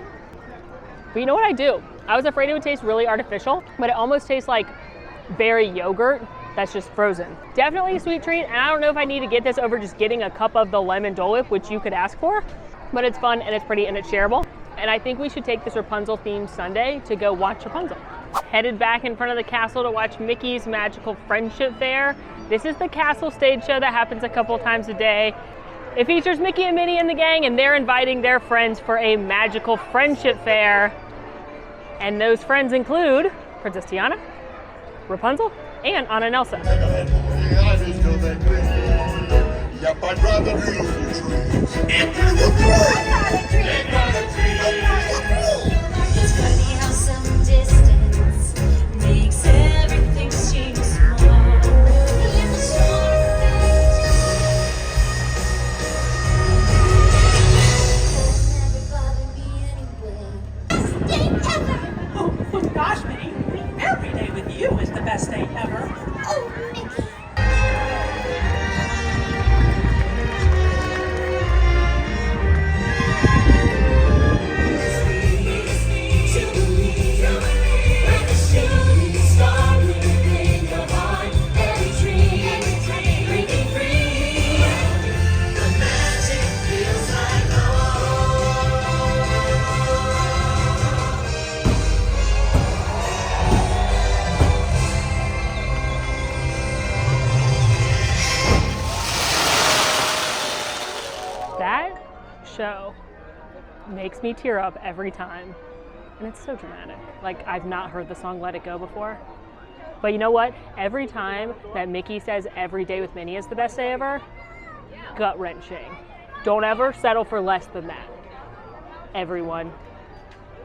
But you know what I do? I was afraid it would taste really artificial, but it almost tastes like berry yogurt that's just frozen. Definitely a sweet treat, and I don't know if I need to get this over just getting a cup of the lemon Dole Whip, which you could ask for, but it's fun and it's pretty and it's shareable. And I think we should take this Rapunzel themed Sunday to go watch Rapunzel. Headed back in front of the castle to watch Mickey's Magical Friendship Fair. This is the castle stage show that happens a couple times a day. It features Mickey and Minnie and the gang, and they're inviting their friends for a magical friendship fair. And those friends include Princess Tiana, Rapunzel, and Anna and Elsa. Yep, I'd rather be It's funny how some distance makes everything seem small. Never bothered me anyway. Oh gosh, Minnie, every day with you is the best day ever. Oh, Mickey. Show makes me tear up every time, and it's so dramatic. Like, I've not heard the song Let It Go before, but you know what? Every time that Mickey says every day with Minnie is the best day ever, gut-wrenching. Don't ever settle for less than that. Everyone,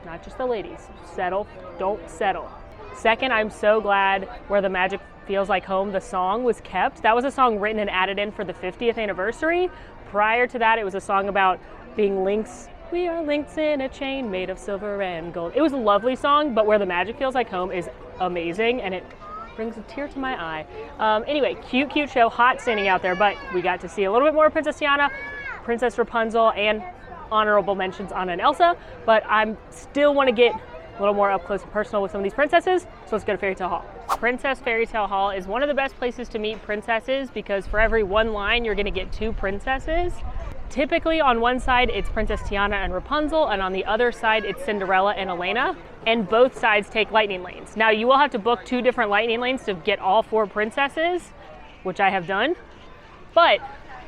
not just the ladies, settle, don't settle. Second, I'm so glad Where the Magic Feels Like Home, the song, was kept. That was a song written and added in for the 50th anniversary. Prior to that, it was a song about being links. We are links in a chain made of silver and gold. It was a lovely song, but Where the Magic Feels Like Home is amazing, and it brings a tear to my eye. Anyway, cute show, hot standing out there, but we got to see a little bit more Princess Tiana, Princess Rapunzel, and honorable mentions Anna and Elsa, but I still want to get a little more up close and personal with some of these princesses, so let's go to Fairy Tale Hall. Princess Fairy Tale Hall is one of the best places to meet princesses because for every one line, you're gonna get 2 princesses. Typically on one side, it's Princess Tiana and Rapunzel, and on the other side, it's Cinderella and Elena, and both sides take lightning lanes. Now, you will have to book 2 different lightning lanes to get all 4 princesses, which I have done, but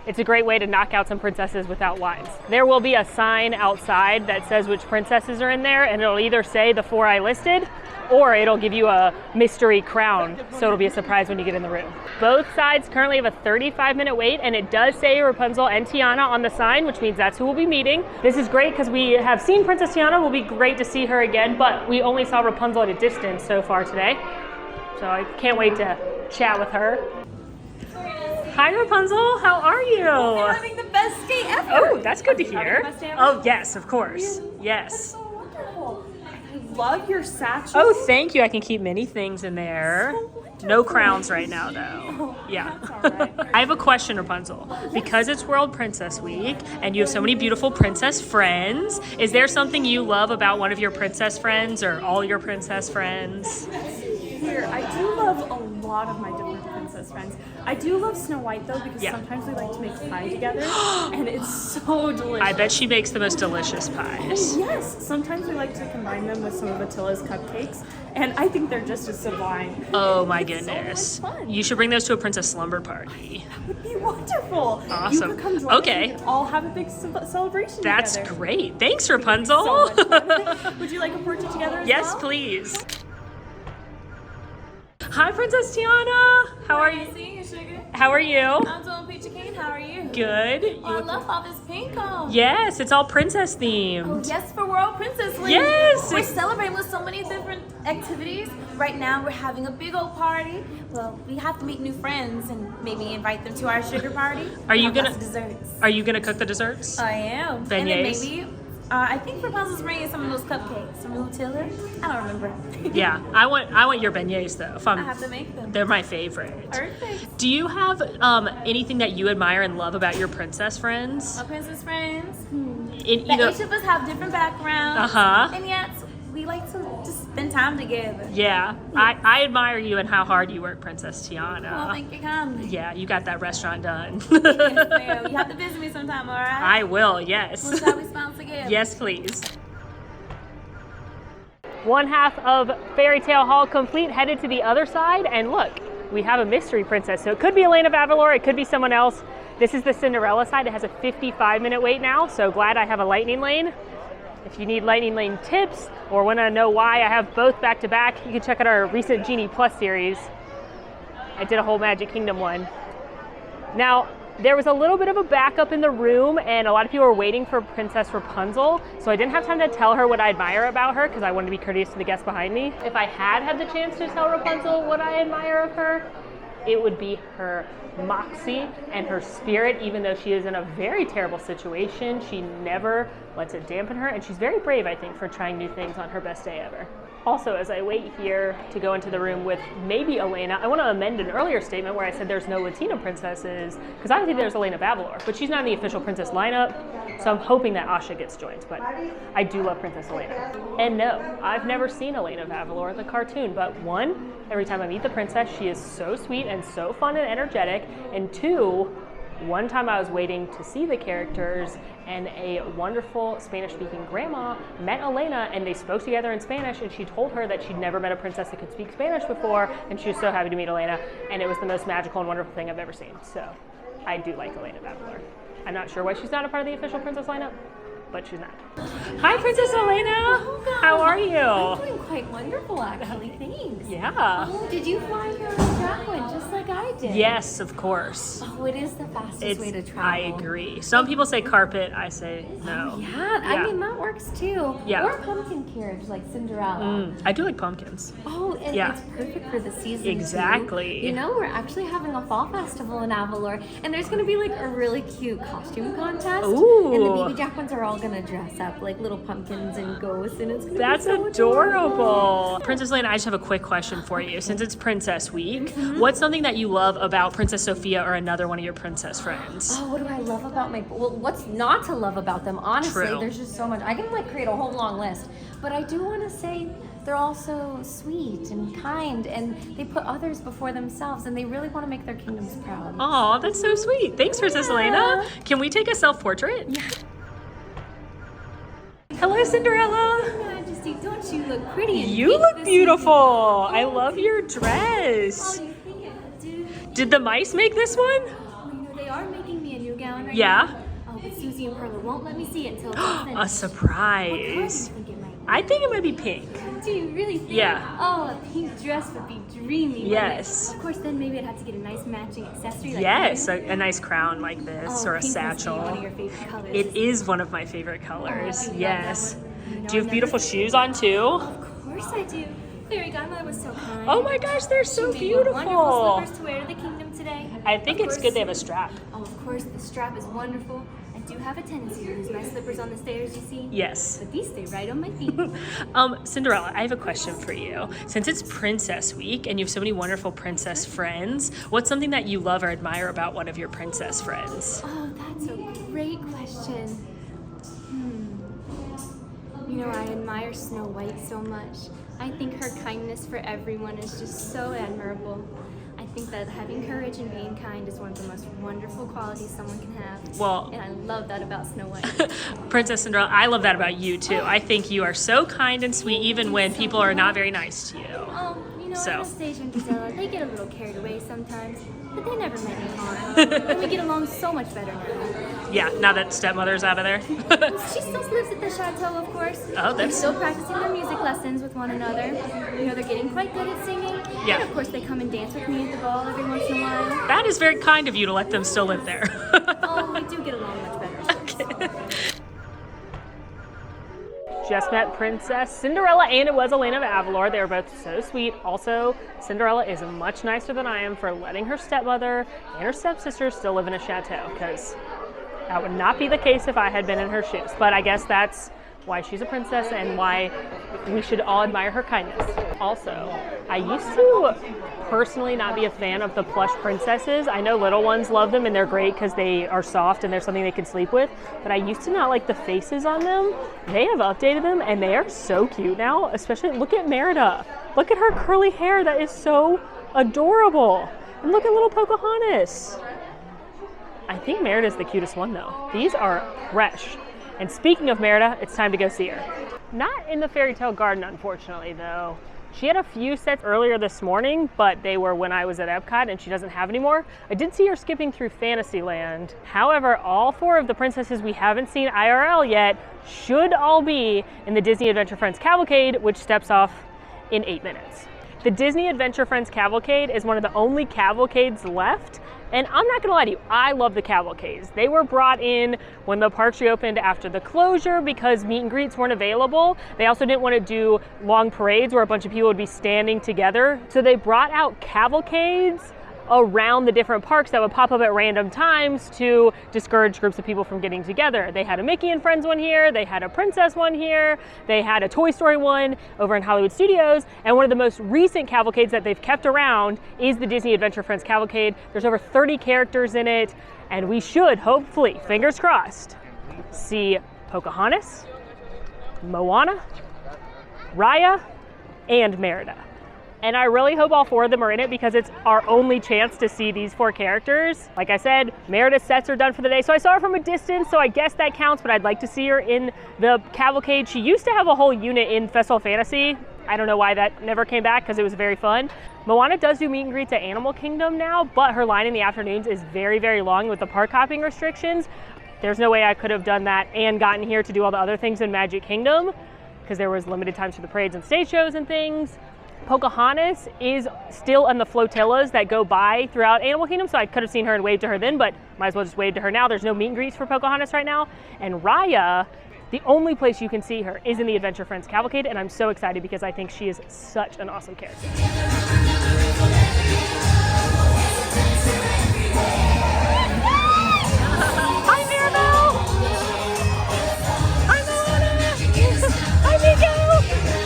it's a great way to knock out some princesses without lines. There will be a sign outside that says which princesses are in there, and it'll either say the 4 I listed, or it'll give you a mystery crown, so it'll be a surprise when you get in the room. Both sides currently have a 35-minute wait, and it does say Rapunzel and Tiana on the sign, which means that's who we'll be meeting. This is great because we have seen Princess Tiana. It will be great to see her again, but we only saw Rapunzel at a distance so far today, so I can't wait to chat with her. Hi Rapunzel, how are you? I'm having the best day ever. Oh, that's good to hear. Best day ever? Oh yes, of course. Yes. So wonderful. I love your satchel. Oh, thank you. I can keep many things in there. So No crowns right now, though. Yeah. That's all right. I have a question, Rapunzel. Because it's World Princess Week and you have so many beautiful princess friends, is there something you love about one of your princess friends or all your princess friends? Here, I do love a lot of my different princess friends. I do love Snow White though because sometimes we like to make pie together and it's so delicious. I bet she makes the most delicious pies. Yes, sometimes we like to combine them with some of Attila's cupcakes and I think they're just as sublime. Oh my It's goodness. so much fun. You should bring those to a princess slumber party. That would be wonderful. Awesome. You could come join Okay. us and all have a big celebration That's together. great. Thanks, Rapunzel. So much fun. Would you like a portrait together as Yes, well? please. Hi, Princess Tiana. How are you? Seeing you, sugar. How are you? I'm doing peachy keen. How are you? Good. Oh, I love all this pink on. Yes, it's all princess themed. Oh, yes, for World Princess Week. Yes. We're celebrating with so many different activities. Right now, we're having a big old party. Well, we have to meet new friends and maybe invite them to our sugar party. Are you Have gonna? lots of desserts? Are you gonna cook the desserts? I am. And then Beignets? maybe. I think Rapunzel's bringing some of those cupcakes from Nutella. I don't remember. Yeah, I want your beignets though. If I have to make them. They're my favorite. Perfect. Do you have anything that you admire and love about your princess friends? My princess friends. In That each of us have different backgrounds. Uh-huh. And yet we like to just spend time together. Yeah, I admire you and how hard you work, Princess Tiana. Well, thank you kindly. Yeah, you got that restaurant done. Yes, ma'am. You have to visit me sometime, all right? I will, yes. We'll try we sponsor together. Yes, please. One half of Fairy Tale Hall complete, headed to the other side, and look, we have a mystery princess. So it could be Elena of Avalor, it could be someone else. This is the Cinderella side. It has a 55-minute wait now, so glad I have a lightning lane. If you need lightning lane tips or want to know why I have both back to back, you can check out our recent Genie Plus series. I did a whole Magic Kingdom one. Now, there was a little bit of a backup in the room and a lot of people were waiting for Princess Rapunzel, so I didn't have time to tell her what I admire about her because I wanted to be courteous to the guests behind me. If I had the chance to tell Rapunzel what I admire of her, it would be her moxie and her spirit. Even though she is in a very terrible situation, she never lets it dampen her, and she's very brave, I think, for trying new things on her best day ever. Also, as I wait here to go into the room with maybe Elena, I want to amend an earlier statement where I said there's no Latina princesses, because I think there's Elena of Avalor, but she's not in the official princess lineup, so I'm hoping that Asha gets joined, but I do love Princess Elena. And no, I've never seen Elena of Avalor, the cartoon, but one, every time I meet the princess, she is so sweet and so fun and energetic, and two, one time I was waiting to see the characters and a wonderful Spanish-speaking grandma met Elena and they spoke together in Spanish, and she told her that she'd never met a princess that could speak Spanish before, and she was so happy to meet Elena, and it was the most magical and wonderful thing I've ever seen. So I do like Elena of Avalor. I'm not sure why she's not a part of the official princess lineup, but she's not. Hi, Princess Elena. How are you? I'm doing quite wonderful, actually. Thanks. Yeah. Oh, did you fly here on Jacqueline just like I did? Yes, of course. Oh, it is the fastest way to travel. I agree. Some people say carpet, I say no. Yeah, I mean, that works too. Yeah. Or a pumpkin carriage like Cinderella. I do like pumpkins. Oh, and Yeah. it's perfect for the season. Exactly. Too. You know, we're actually having a fall festival in Avalor, and there's going to be like a really cute costume contest. Ooh. And the baby Jacquelines are all going to dress up like little pumpkins and ghosts, and it's going to That's That's adorable. Princess Elena, I just have a quick question for you. Since it's Princess Week, what's something that you love about Princess Sophia or another one of your princess friends? Oh, what do I love about well, what's not to love about them? Honestly, True. there's just so much. I can like create a whole long list. But I do want to say they're also sweet and kind, and they put others before themselves, and they really want to make their kingdoms proud. Oh, that's so sweet. Thanks, Princess Elena. Can we take a self-portrait? Yeah. Hello, Cinderella. Majesty, don't you look pretty? You look beautiful. I love your dress. Did the mice make this one? Oh, you know, they are making me a new gown right Yeah. now. Oh, but Susie and Perla won't let me see it until it's finished. A surprise. I think it might be pink. Do you really think? Yeah. Oh, a pink dress would be dreamy. Yes. Of course, then maybe I'd have to get a nice matching accessory. Like Yes, pink. a nice crown like this, or a Pink must be satchel. one of your favorite colors. It is one of my favorite colors. I love Yes. that one. Do you have beautiful shoes on too? Of course I do. Fairy Godmother was so kind. Oh my gosh, they're so She made me beautiful. wonderful slippers to wear to the kingdom today. I think Of it's course- good they have a strap. Oh, of course, the strap is wonderful. I do have a tendency to lose my slippers on the stairs, you see. Yes. But these stay right on my feet. Cinderella, I have a question for you. Since it's Princess Week and you have so many wonderful princess friends, what's something that you love or admire about one of your princess friends? Oh, that's a great question. You know, I admire Snow White so much. I think her kindness for everyone is just so admirable. I think that having courage and being kind is one of the most wonderful qualities someone can have. Well- and I love that about Snow White. Princess Cinderella, I love that about you too. I think you are so kind and sweet even when people are not very nice to you. Oh, you know, So. Anastasia and Gisela, they get a little carried away sometimes, but they never meant any harm. And we get along so much better now. Yeah, now that stepmother's out of there. She still lives at the chateau, of course. Oh, They're that's- still practicing their music lessons with one another. You know, they're getting quite good at singing. Yeah. And of course, they come and dance with me at the ball every once in a while. That is very kind of you to let them still live there. Oh, we do get along much better. Just met Princess Cinderella, and it was Elena of Avalor. They were both so sweet. Also, Cinderella is much nicer than I am for letting her stepmother and her stepsister still live in a chateau, because that would not be the case if I had been in her shoes. But I guess that's why she's a princess and why we should all admire her kindness. Also, I used to personally not be a fan of the plush princesses. I know little ones love them and they're great because they are soft and they're something they can sleep with, but I used to not like the faces on them. They have updated them and they are so cute now, especially look at Merida. Look at her curly hair, that is so adorable. And look at little Pocahontas. I think Merida's the cutest one though. These are fresh. And speaking of Merida, it's time to go see her. Not in the fairy tale garden, unfortunately, though. She had a few sets earlier this morning, but they were when I was at EPCOT and she doesn't have any more. I did see her skipping through Fantasyland. However, all four of the princesses we haven't seen IRL yet should all be in the Disney Adventure Friends Cavalcade, which steps off in 8 minutes. The Disney Adventure Friends Cavalcade is one of the only cavalcades left. And I'm not gonna lie to you, I love the cavalcades. They were brought in when the parks reopened after the closure because meet and greets weren't available. They also didn't want to do long parades where a bunch of people would be standing together. So they brought out cavalcades around the different parks that would pop up at random times to discourage groups of people from getting together. They had a Mickey and Friends one here, they had a Princess one here, they had a Toy Story one over in Hollywood Studios, and one of the most recent cavalcades that they've kept around is the Disney Adventure Friends Cavalcade. There's over 30 characters in it, and we should, hopefully, fingers crossed, see Pocahontas, Moana, Raya, and Merida. And I really hope all four of them are in it because it's our only chance to see these four characters. Like I said, Merida's sets are done for the day. So I saw her from a distance, so I guess that counts, but I'd like to see her in the cavalcade. She used to have a whole unit in Festival Fantasy. I don't know why that never came back because it was very fun. Moana does do meet and greets at Animal Kingdom now, but her line in the afternoons is very, very long with the park hopping restrictions. There's no way I could have done that and gotten here to do all the other things in Magic Kingdom because there was limited times for the parades and stage shows and things. Pocahontas is still on the flotillas that go by throughout Animal Kingdom, so I could have seen her and waved to her then, but might as well just wave to her now. There's no meet and greets for Pocahontas right now. And Raya, the only place you can see her is in the Adventure Friends Cavalcade, and I'm so excited because I think she is such an awesome character. Hi, Mirabelle! Hi, Moana! Hi, Nico!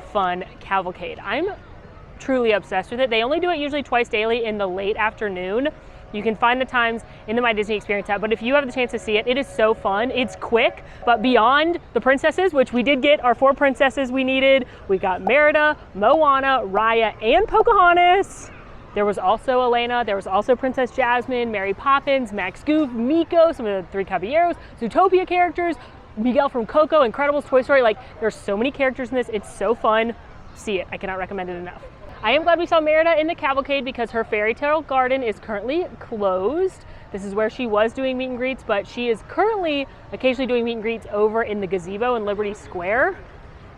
fun Cavalcade. I'm truly obsessed with it. They only do it usually twice daily in the late afternoon. You can find the times in the My Disney Experience app, but if you have the chance to see it, it is so fun. It's quick, but beyond the princesses, which we did get our 4 princesses we needed, we got Merida, Moana, Raya, and Pocahontas. There was also Elena, there was also Princess Jasmine, Mary Poppins, Max Goof, Miko, some of the 3 Caballeros, Zootopia characters, Miguel from Coco, Incredibles, Toy Story. Like, there's so many characters in this. It's so fun. See it. I cannot recommend it enough. I am glad we saw Merida in the Cavalcade because her fairy tale garden is currently closed. This is where she was doing meet and greets, but she is currently occasionally doing meet and greets over in the gazebo in Liberty Square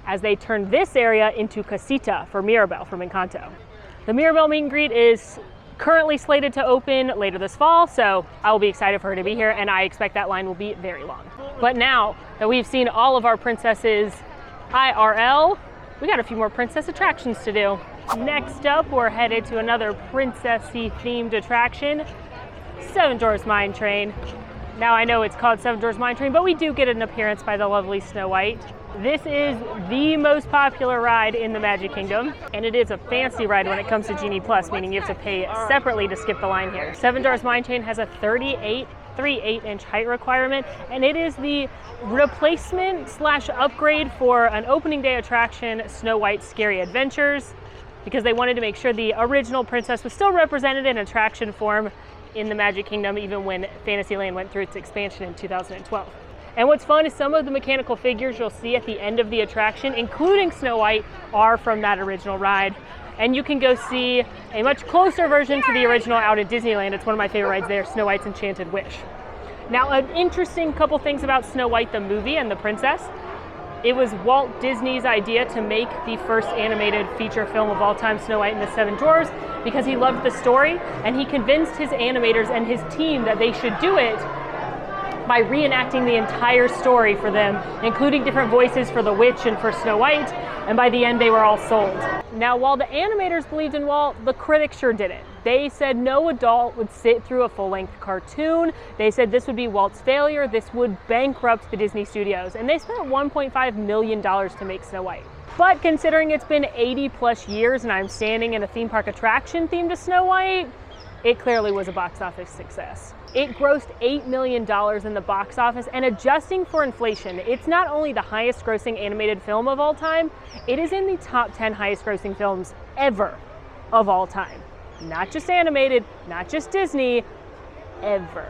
as they turned this area into Casita for Mirabelle from Encanto. The Mirabelle meet and greet is currently slated to open later this fall, so I will be excited for her to be here, and I expect that line will be very long. But now that we've seen all of our princesses IRL, we got a few more princess attractions to do. Next up, we're headed to another princessy themed attraction, Seven Dwarfs Mine Train. Now I know it's called Seven Dwarfs Mine Train, but we do get an appearance by the lovely Snow White. This is the most popular ride in the Magic Kingdom, and it is a fancy ride when it comes to Genie Plus, meaning you have to pay separately to skip the line here. Seven Dwarfs Mine Train has a 38.38-inch height requirement, and it is the replacement / upgrade for an opening day attraction, Snow White's Scary Adventures, because they wanted to make sure the original princess was still represented in attraction form in the Magic Kingdom, even when Fantasyland went through its expansion in 2012. And what's fun is some of the mechanical figures you'll see at the end of the attraction, including Snow White, are from that original ride. And you can go see a much closer version to the original out at Disneyland. It's one of my favorite rides there, Snow White's Enchanted Wish. Now, an interesting couple things about Snow White the movie and the princess. It was Walt Disney's idea to make the first animated feature film of all time, Snow White and the Seven Dwarfs, because he loved the story, and he convinced his animators and his team that they should do it by reenacting the entire story for them, including different voices for the witch and for Snow White, and by the end they were all sold. Now, while the animators believed in Walt, the critics sure didn't. They said no adult would sit through a full-length cartoon. They said this would be Walt's failure, this would bankrupt the Disney studios, and they spent $1.5 million to make Snow White. But considering it's been 80 plus years and I'm standing in a theme park attraction themed to Snow White, it clearly was a box office success. It grossed $8 million in the box office, and adjusting for inflation, it's not only the highest grossing animated film of all time, it is in the top 10 highest grossing films ever of all time. Not just animated, not just Disney, ever.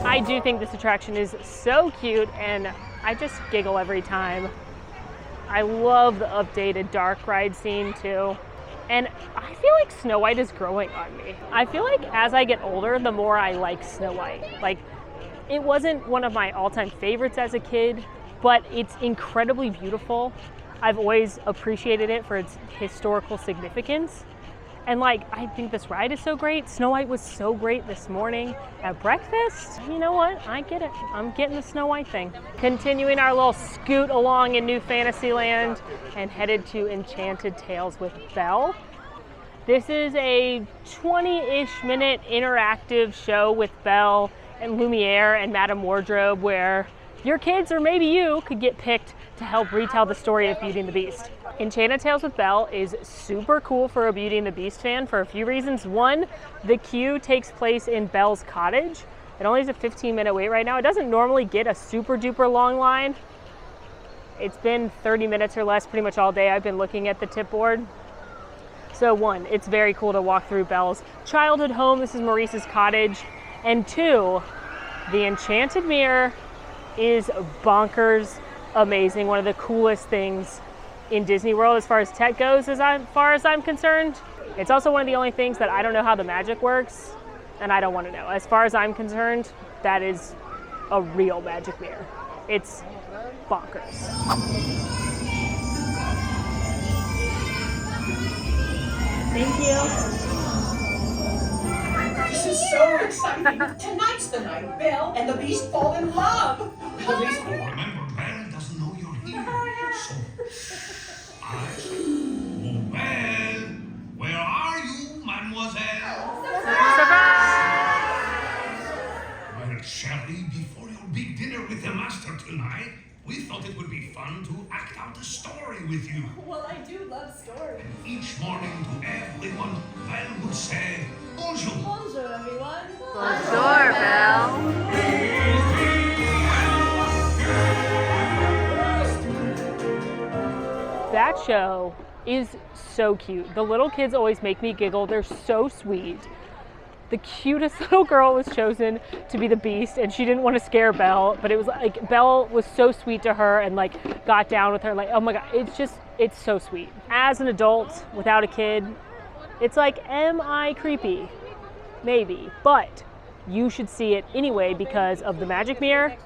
I do think this attraction is so cute, and I just giggle every time. I love the updated dark ride scene too. And I feel like Snow White is growing on me. I feel like as I get older, the more I like Snow White. Like, it wasn't one of my all-time favorites as a kid, but it's incredibly beautiful. I've always appreciated it for its historical significance. And like, I think this ride is so great. Snow White was so great this morning at breakfast. You know what? I get it. I'm getting the Snow White thing. Continuing our little scoot along in New Fantasyland and headed to Enchanted Tales with Belle. This is a 20-ish minute interactive show with Belle and Lumiere and Madame Wardrobe where your kids, or maybe you, could get picked to help retell the story of Beauty and the Beast. Enchanted Tales with Belle is super cool for a Beauty and the Beast fan for a few reasons. One, the queue takes place in Belle's cottage. It only has a 15-minute wait right now. It doesn't normally get a super duper long line. It's been 30 minutes or less pretty much all day. I've been looking at the tip board. So one, it's very cool to walk through Belle's childhood home. This is Maurice's cottage. And two, the Enchanted Mirror is bonkers amazing. One of the coolest things in Disney World as far as tech goes, as far as I'm concerned. It's also one of the only things that I don't know how the magic works, and I don't want to know. As far as I'm concerned, that is a real magic mirror. It's bonkers. Thank you. This is so exciting. Tonight's the night Belle and the Beast fall in love. Remember, Belle doesn't know you're here. So, Belle, where are you, mademoiselle? Well, Shelly, before your big dinner with the master tonight, we thought it would be fun to act out a story with you. Well, I do love stories. And each morning to everyone, Belle would say, bonjour. Bonjour, everyone. Bonjour, Belle. That show is so cute. The little kids always make me giggle. They're so sweet. The cutest little girl was chosen to be the Beast, and she didn't want to scare Belle, but it was like Belle was so sweet to her and like got down with her. Like, oh my God, it's so sweet. As an adult without a kid, it's like, am I creepy? Maybe, but you should see it anyway because of the Magic Mirror,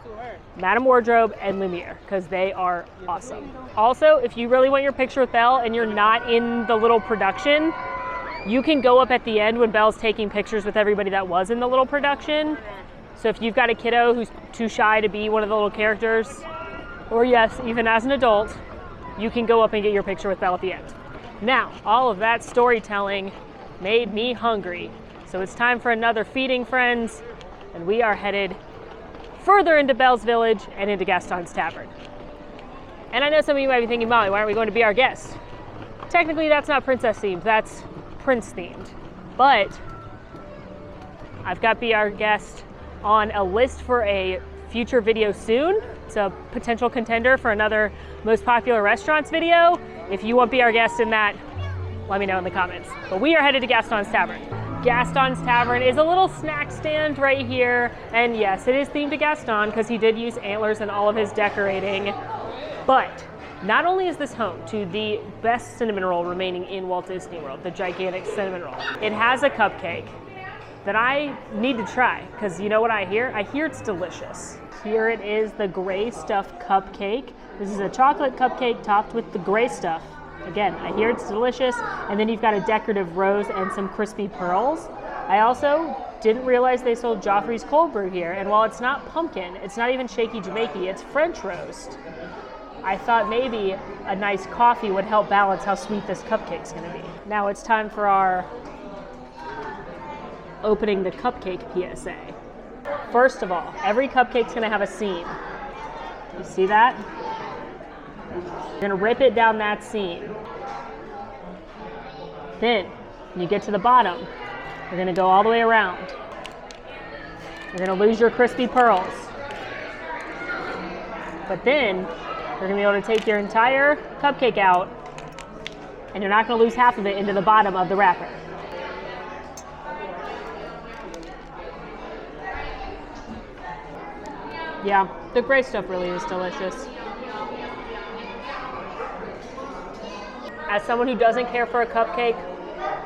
Madame Wardrobe, and Lumiere, because they are awesome. Also, if you really want your picture with Belle and you're not in the little production, you can go up at the end when Belle's taking pictures with everybody that was in the little production. So if you've got a kiddo who's too shy to be one of the little characters, or yes, even as an adult, you can go up and get your picture with Belle at the end. Now, all of that storytelling made me hungry. So it's time for another feeding, friends, and we are headed further into Belle's Village and into Gastons Tavern. And I know some of you might be thinking, Molly, why aren't we going to be our guest? Technically, that's not princess themed, that's prince themed. But I've got Be Our Guest on a list for a future video soon. It's a potential contender for another most popular restaurants video. If you want Be Our Guest in that, let me know in the comments. But we are headed to Gastons Tavern. Gastons Tavern is a little snack stand right here. And yes, it is themed to Gaston because he did use antlers in all of his decorating. But not only is this home to the best cinnamon roll remaining in Walt Disney World, the gigantic cinnamon roll, it has a cupcake that I need to try because you know what I hear? I hear it's delicious. Here it is, the gray stuff cupcake. This is a chocolate cupcake topped with the gray stuff. Again, I hear it's delicious. And then you've got a decorative rose and some crispy pearls. I also didn't realize they sold Joffrey's cold brew here. And while it's not pumpkin, it's not even shaky Jamaican, it's French roast. I thought maybe a nice coffee would help balance how sweet this cupcake's gonna be. Now it's time for our opening the cupcake PSA. First of all, every cupcake's gonna have a seam. You see that? You're gonna rip it down that seam. Then, when you get to the bottom, you're gonna go all the way around. You're gonna lose your crispy pearls. But then, you're gonna be able to take your entire cupcake out, and you're not gonna lose half of it into the bottom of the wrapper. Yeah, the gray stuff really is delicious. As someone who doesn't care for a cupcake,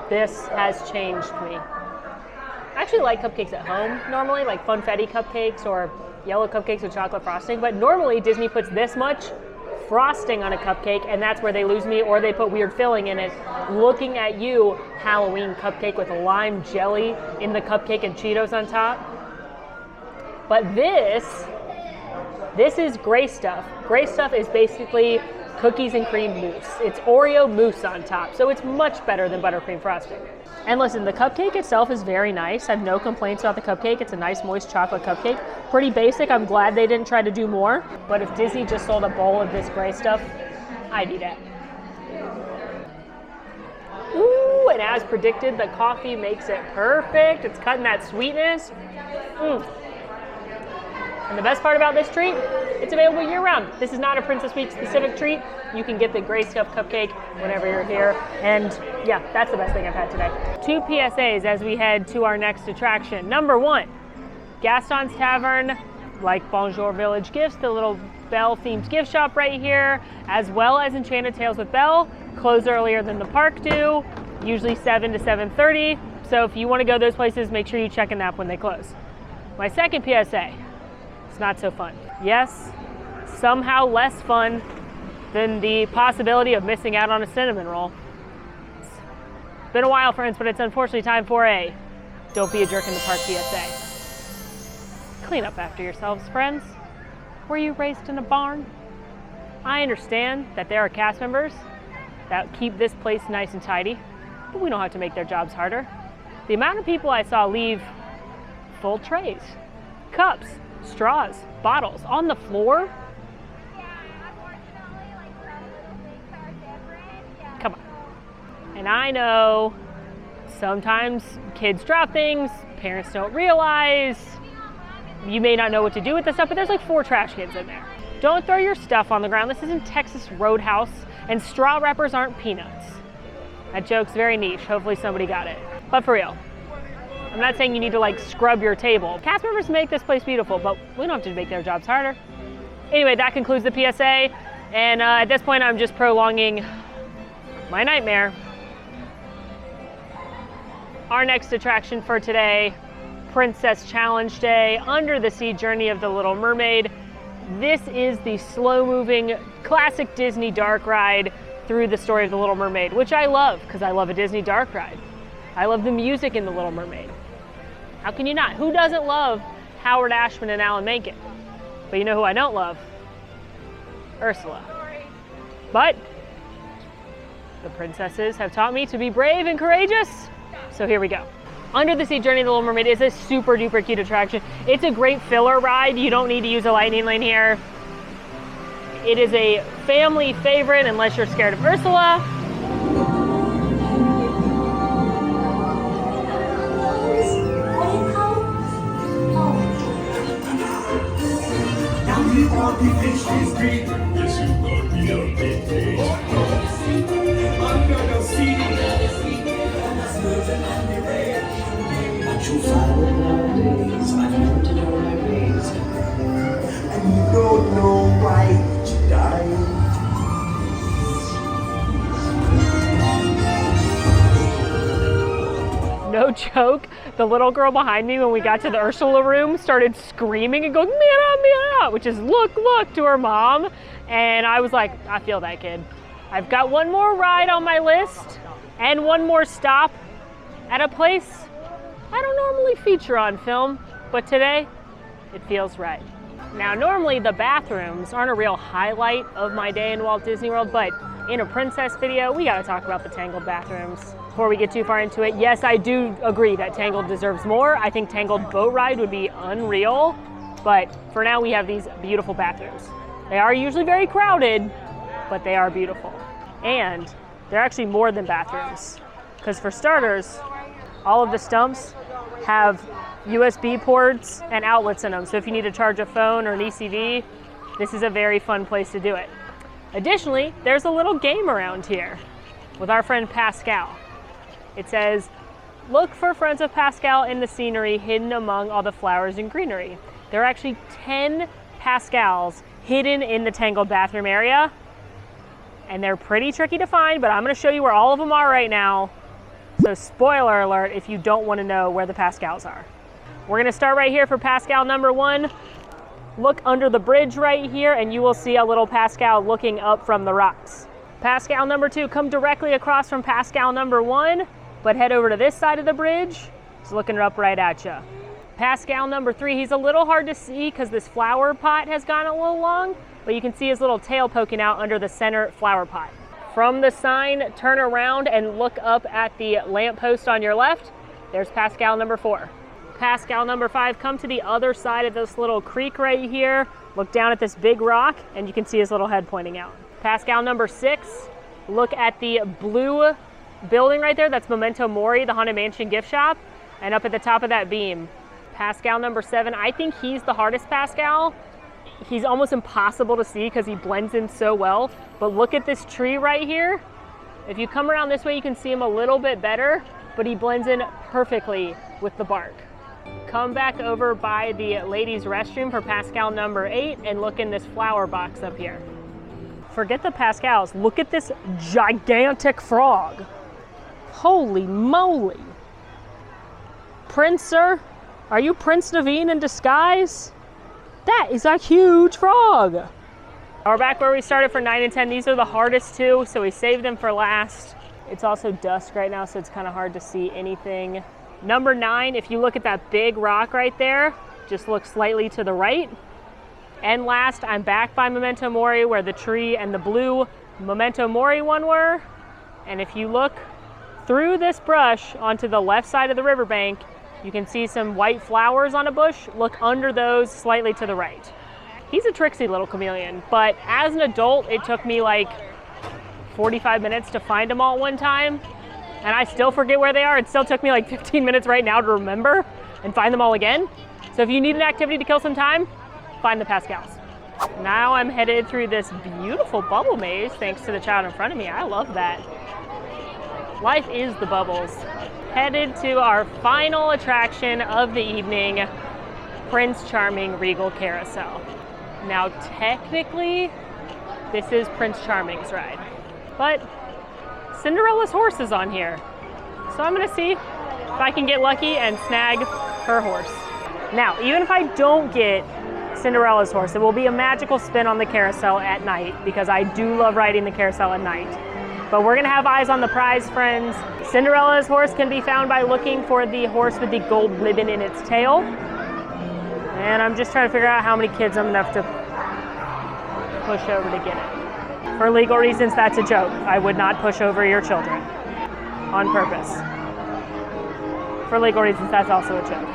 this has changed me. I actually like cupcakes at home normally, like funfetti cupcakes or yellow cupcakes with chocolate frosting, but normally Disney puts this much frosting on a cupcake and that's where they lose me, or they put weird filling in it. Looking at you, Halloween cupcake with lime jelly in the cupcake and Cheetos on top. But this is gray stuff. Gray stuff is basically cookies and cream mousse. It's Oreo mousse on top, so it's much better than buttercream frosting. And listen, the cupcake itself is very nice. I have no complaints about the cupcake. It's a nice moist chocolate cupcake. Pretty basic. I'm glad they didn't try to do more. But if Disney just sold a bowl of this gray stuff, I'd eat it. Ooh, and as predicted, the coffee makes it perfect. It's cutting that sweetness. And the best part about this treat, it's available year-round. This is not a Princess Week specific treat. You can get the gray stuff cupcake whenever you're here. And yeah, that's the best thing I've had today. 2 PSAs as we head to our next attraction. Number 1, Gastons Tavern, like Bonjour Village Gifts, the little Belle themed gift shop right here, as well as Enchanted Tales with Belle, close earlier than the park do, usually 7 to 7:30. So if you want to go those places, make sure you check an app when they close. My second PSA, not so fun. Yes, somehow less fun than the possibility of missing out on a cinnamon roll. Been a while, friends, but it's unfortunately time for a Don't Be a Jerk in the Park PSA. Clean up after yourselves, friends. Were you raised in a barn? I understand that there are cast members that keep this place nice and tidy, but we don't have to make their jobs harder. The amount of people I saw leave full trays, cups, straws, bottles on the floor. Come on. And I know sometimes kids drop things, parents don't realize, you may not know what to do with the stuff, but there's like 4 trash cans in there. Don't throw your stuff on the ground. This isn't Texas Roadhouse, and straw wrappers aren't peanuts. That joke's very niche. Hopefully somebody got it. But for real, I'm not saying you need to like scrub your table. Cast members make this place beautiful, but we don't have to make their jobs harder. Anyway, that concludes the PSA, and at this point I'm just prolonging my nightmare. Our next attraction for today, Princess Challenge Day, Under the Sea Journey of the Little Mermaid. This is the slow-moving classic Disney dark ride through the story of the Little Mermaid, which I love because I love a Disney dark ride. I love the music in the Little Mermaid. How can you not? Who doesn't love Howard Ashman and Alan Menken? But you know who I don't love? Ursula. But the princesses have taught me to be brave and courageous, so here we go. Under the Sea Journey of the Little Mermaid is a super duper cute attraction. It's a great filler ride. You don't need to use a lightning lane here. It is a family favorite unless you're scared of Ursula. You'll find it nowadays. I've learned to know my ways. And you don't know why you die. No joke, the little girl behind me when we got to the Ursula room started screaming and going, Mira, Mira, which is look, look, to her mom. And I was like, I feel that kid. I've got one more ride on my list and one more stop at a place I don't normally feature on film, but today it feels right. Now, normally the bathrooms aren't a real highlight of my day in Walt Disney World, but in a princess video, we gotta talk about the Tangled bathrooms. Before we get too far into it, yes, I do agree that Tangled deserves more. I think Tangled boat ride would be unreal, but for now we have these beautiful bathrooms. They are usually very crowded, but they are beautiful. And they're actually more than bathrooms, because for starters, all of the stumps have USB ports and outlets in them. So if you need to charge a phone or an ECV, this is a very fun place to do it. Additionally, there's a little game around here with our friend Pascal. It says, look for friends of Pascal in the scenery hidden among all the flowers and greenery. There are actually 10 Pascals hidden in the Tangled bathroom area, and they're pretty tricky to find, but I'm gonna show you where all of them are right now. So spoiler alert if you don't want to know where the Pascals are. We're gonna start right here for Pascal number 1. Look under the bridge right here and you will see a little Pascal looking up from the rocks. Pascal number 2, come directly across from Pascal number 1, but head over to this side of the bridge. He's looking up right at you. Pascal number 3, he's a little hard to see because this flower pot has gone a little long, but you can see his little tail poking out under the center flower pot. From the sign, turn around and look up at the lamppost on your left. There's Pascal number 4. Pascal number 5, come to the other side of this little creek right here. Look down at this big rock and you can see his little head pointing out. Pascal number 6, look at the blue building right there. That's Memento Mori, the Haunted Mansion gift shop. And up at the top of that beam. Pascal number 7, I think he's the hardest Pascal. He's almost impossible to see because he blends in so well. But look at this tree right here. If you come around this way, you can see him a little bit better, but he blends in perfectly with the bark. Come back over by the ladies' restroom for Pascal number 8 and look in this flower box up here. Forget the Pascals, look at this gigantic frog. Holy moly. Prince, sir? Are you Prince Naveen in disguise? That is a huge frog. We're back where we started for 9 and 10. These are the hardest two, so we saved them for last. It's also dusk right now, so it's kind of hard to see anything. Number 9, if you look at that big rock right there, just look slightly to the right. And last, I'm back by Memento Mori where the tree and the blue Memento Mori one were. And if you look through this brush onto the left side of the riverbank, you can see some white flowers on a bush. Look under those slightly to the right. He's a tricksy little chameleon, but as an adult, it took me like 45 minutes to find them all one time, and I still forget where they are. It still took me like 15 minutes right now to remember and find them all again. So if you need an activity to kill some time, find the Pascals. Now I'm headed through this beautiful bubble maze thanks to the child in front of me. I love that. Life is the bubbles. Headed to our final attraction of the evening, Prince Charming Regal Carousel. Now technically, this is Prince Charming's ride, but Cinderella's horse is on here. So I'm gonna see if I can get lucky and snag her horse. Now, even if I don't get Cinderella's horse, it will be a magical spin on the carousel at night because I do love riding the carousel at night. But we're gonna have eyes on the prize, friends. Cinderella's horse can be found by looking for the horse with the gold ribbon in its tail. And I'm just trying to figure out how many kids I'm gonna have to push over to get it. For legal reasons, that's a joke. I would not push over your children on purpose. For legal reasons, that's also a joke.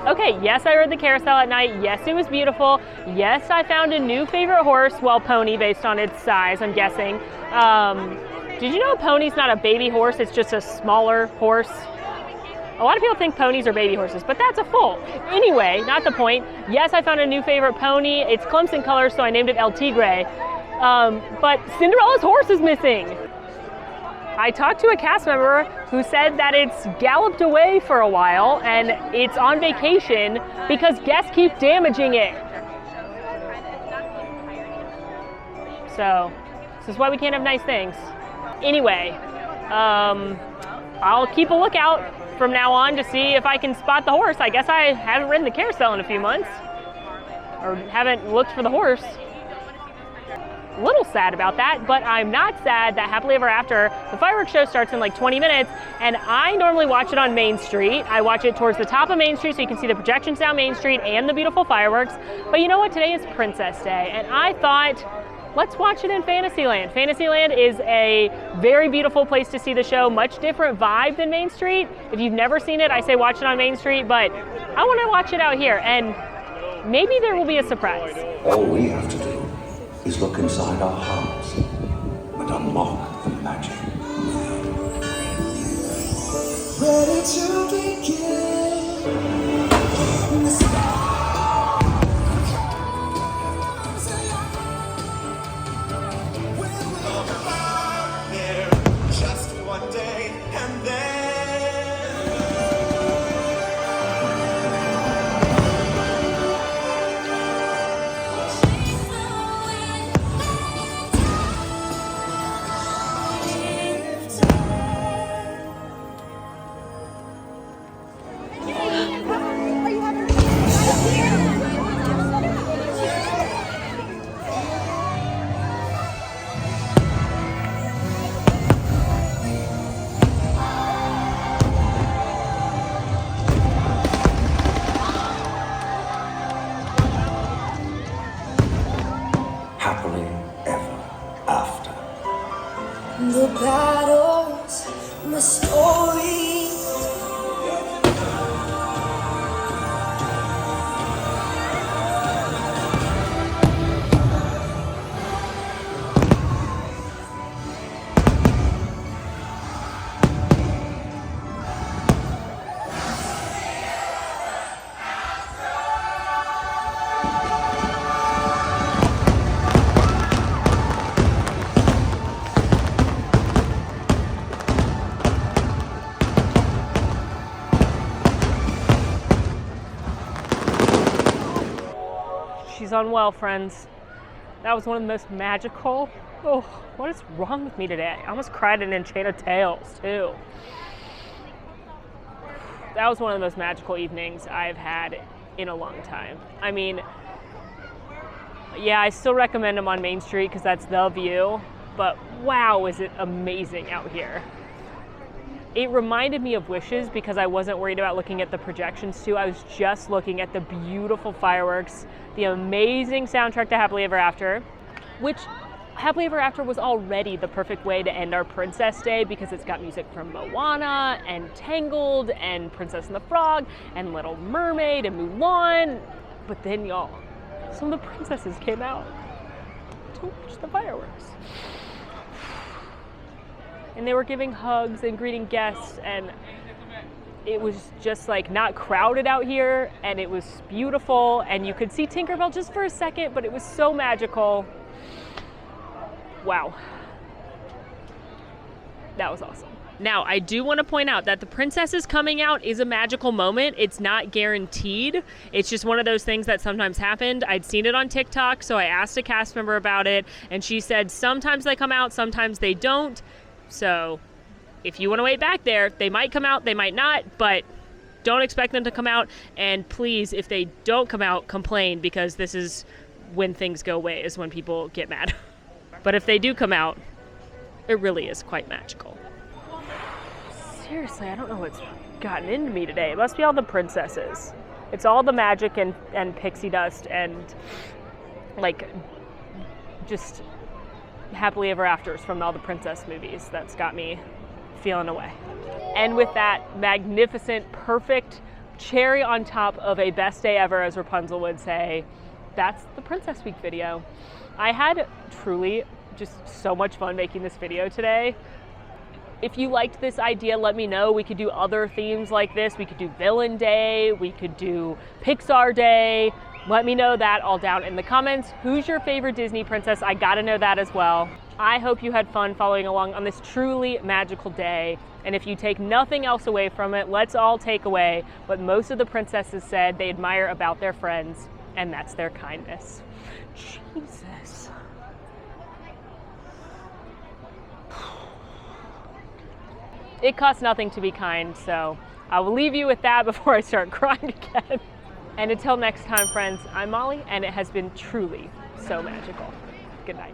Okay, yes, I rode the carousel at night. Yes, it was beautiful. Yes, I found a new favorite horse, well, pony based on its size, I'm guessing. Did you know a pony's not a baby horse? It's just a smaller horse. A lot of people think ponies are baby horses, but that's a fool. Anyway, not the point. Yes, I found a new favorite pony. It's Clemson color, so I named it El Tigre. But Cinderella's horse is missing. I talked to a cast member who said that it's galloped away for a while and it's on vacation because guests keep damaging it. So, this is why we can't have nice things. Anyway, I'll keep a lookout from now on to see if I can spot the horse. I guess I haven't ridden the carousel in a few months, or haven't looked for the horse. A little sad about that, but I'm not sad that happily ever after, the fireworks show starts in like 20 minutes, and I normally watch it on Main Street. I watch it towards the top of Main Street so you can see the projections down Main Street and the beautiful fireworks. But you know what? Today is Princess Day, and I thought, let's watch it in Fantasyland. Fantasyland is a very beautiful place to see the show, much different vibe than Main Street. If you've never seen it, I say watch it on Main Street, but I want to watch it out here, and maybe there will be a surprise. All we have to do is look inside our hearts and unlock the magic. Ready to begin. The stars will come here just one day and then. Happily ever after. The battles, the stories. She's unwell, friends. That was one of the most magical Oh, what is wrong with me today? I almost cried in Enchanted Tales, too. That was one of the most magical evenings I've had in a long time. I mean, yeah, I still recommend them on Main Street because that's the view, but wow, is it amazing out here. It reminded me of Wishes because I wasn't worried about looking at the projections too. I was just looking at the beautiful fireworks, the amazing soundtrack to Happily Ever After, which Happily Ever After was already the perfect way to end our Princess Day because it's got music from Moana and Tangled and Princess and the Frog and Little Mermaid and Mulan. But then, y'all, some of the princesses came out to watch the fireworks. And they were giving hugs and greeting guests, and it was just like not crowded out here, and it was beautiful, and you could see Tinkerbell just for a second, but it was so magical. Wow. That was awesome. Now, I do want to point out that the princesses coming out is a magical moment. It's not guaranteed. It's just one of those things that sometimes happened. I'd seen it on TikTok, so I asked a cast member about it, and she said sometimes they come out, sometimes they don't. So if you want to wait back there, they might come out, they might not, but don't expect them to come out. And please, if they don't come out, complain, because this is when things go away, is when people get mad. But if they do come out, it really is quite magical. Seriously, I don't know what's gotten into me today. It must be all the princesses. It's all the magic and pixie dust and like just happily ever afters from all the princess movies that's got me feeling away. And with that magnificent, perfect cherry on top of a best day ever, as Rapunzel would say, that's the Princess Week video. I had truly just so much fun making this video today. If you liked this idea, let me know. We could do other themes like this. We could do Villain Day, we could do Pixar Day. Let me know that all down in the comments. Who's your favorite Disney princess? I gotta know that as well. I hope you had fun following along on this truly magical day. And if you take nothing else away from it, let's all take away what most of the princesses said they admire about their friends, and that's their kindness. Jesus. It costs nothing to be kind, so I will leave you with that before I start crying again. And until next time, friends, I'm Molly, and it has been truly so magical. Good night.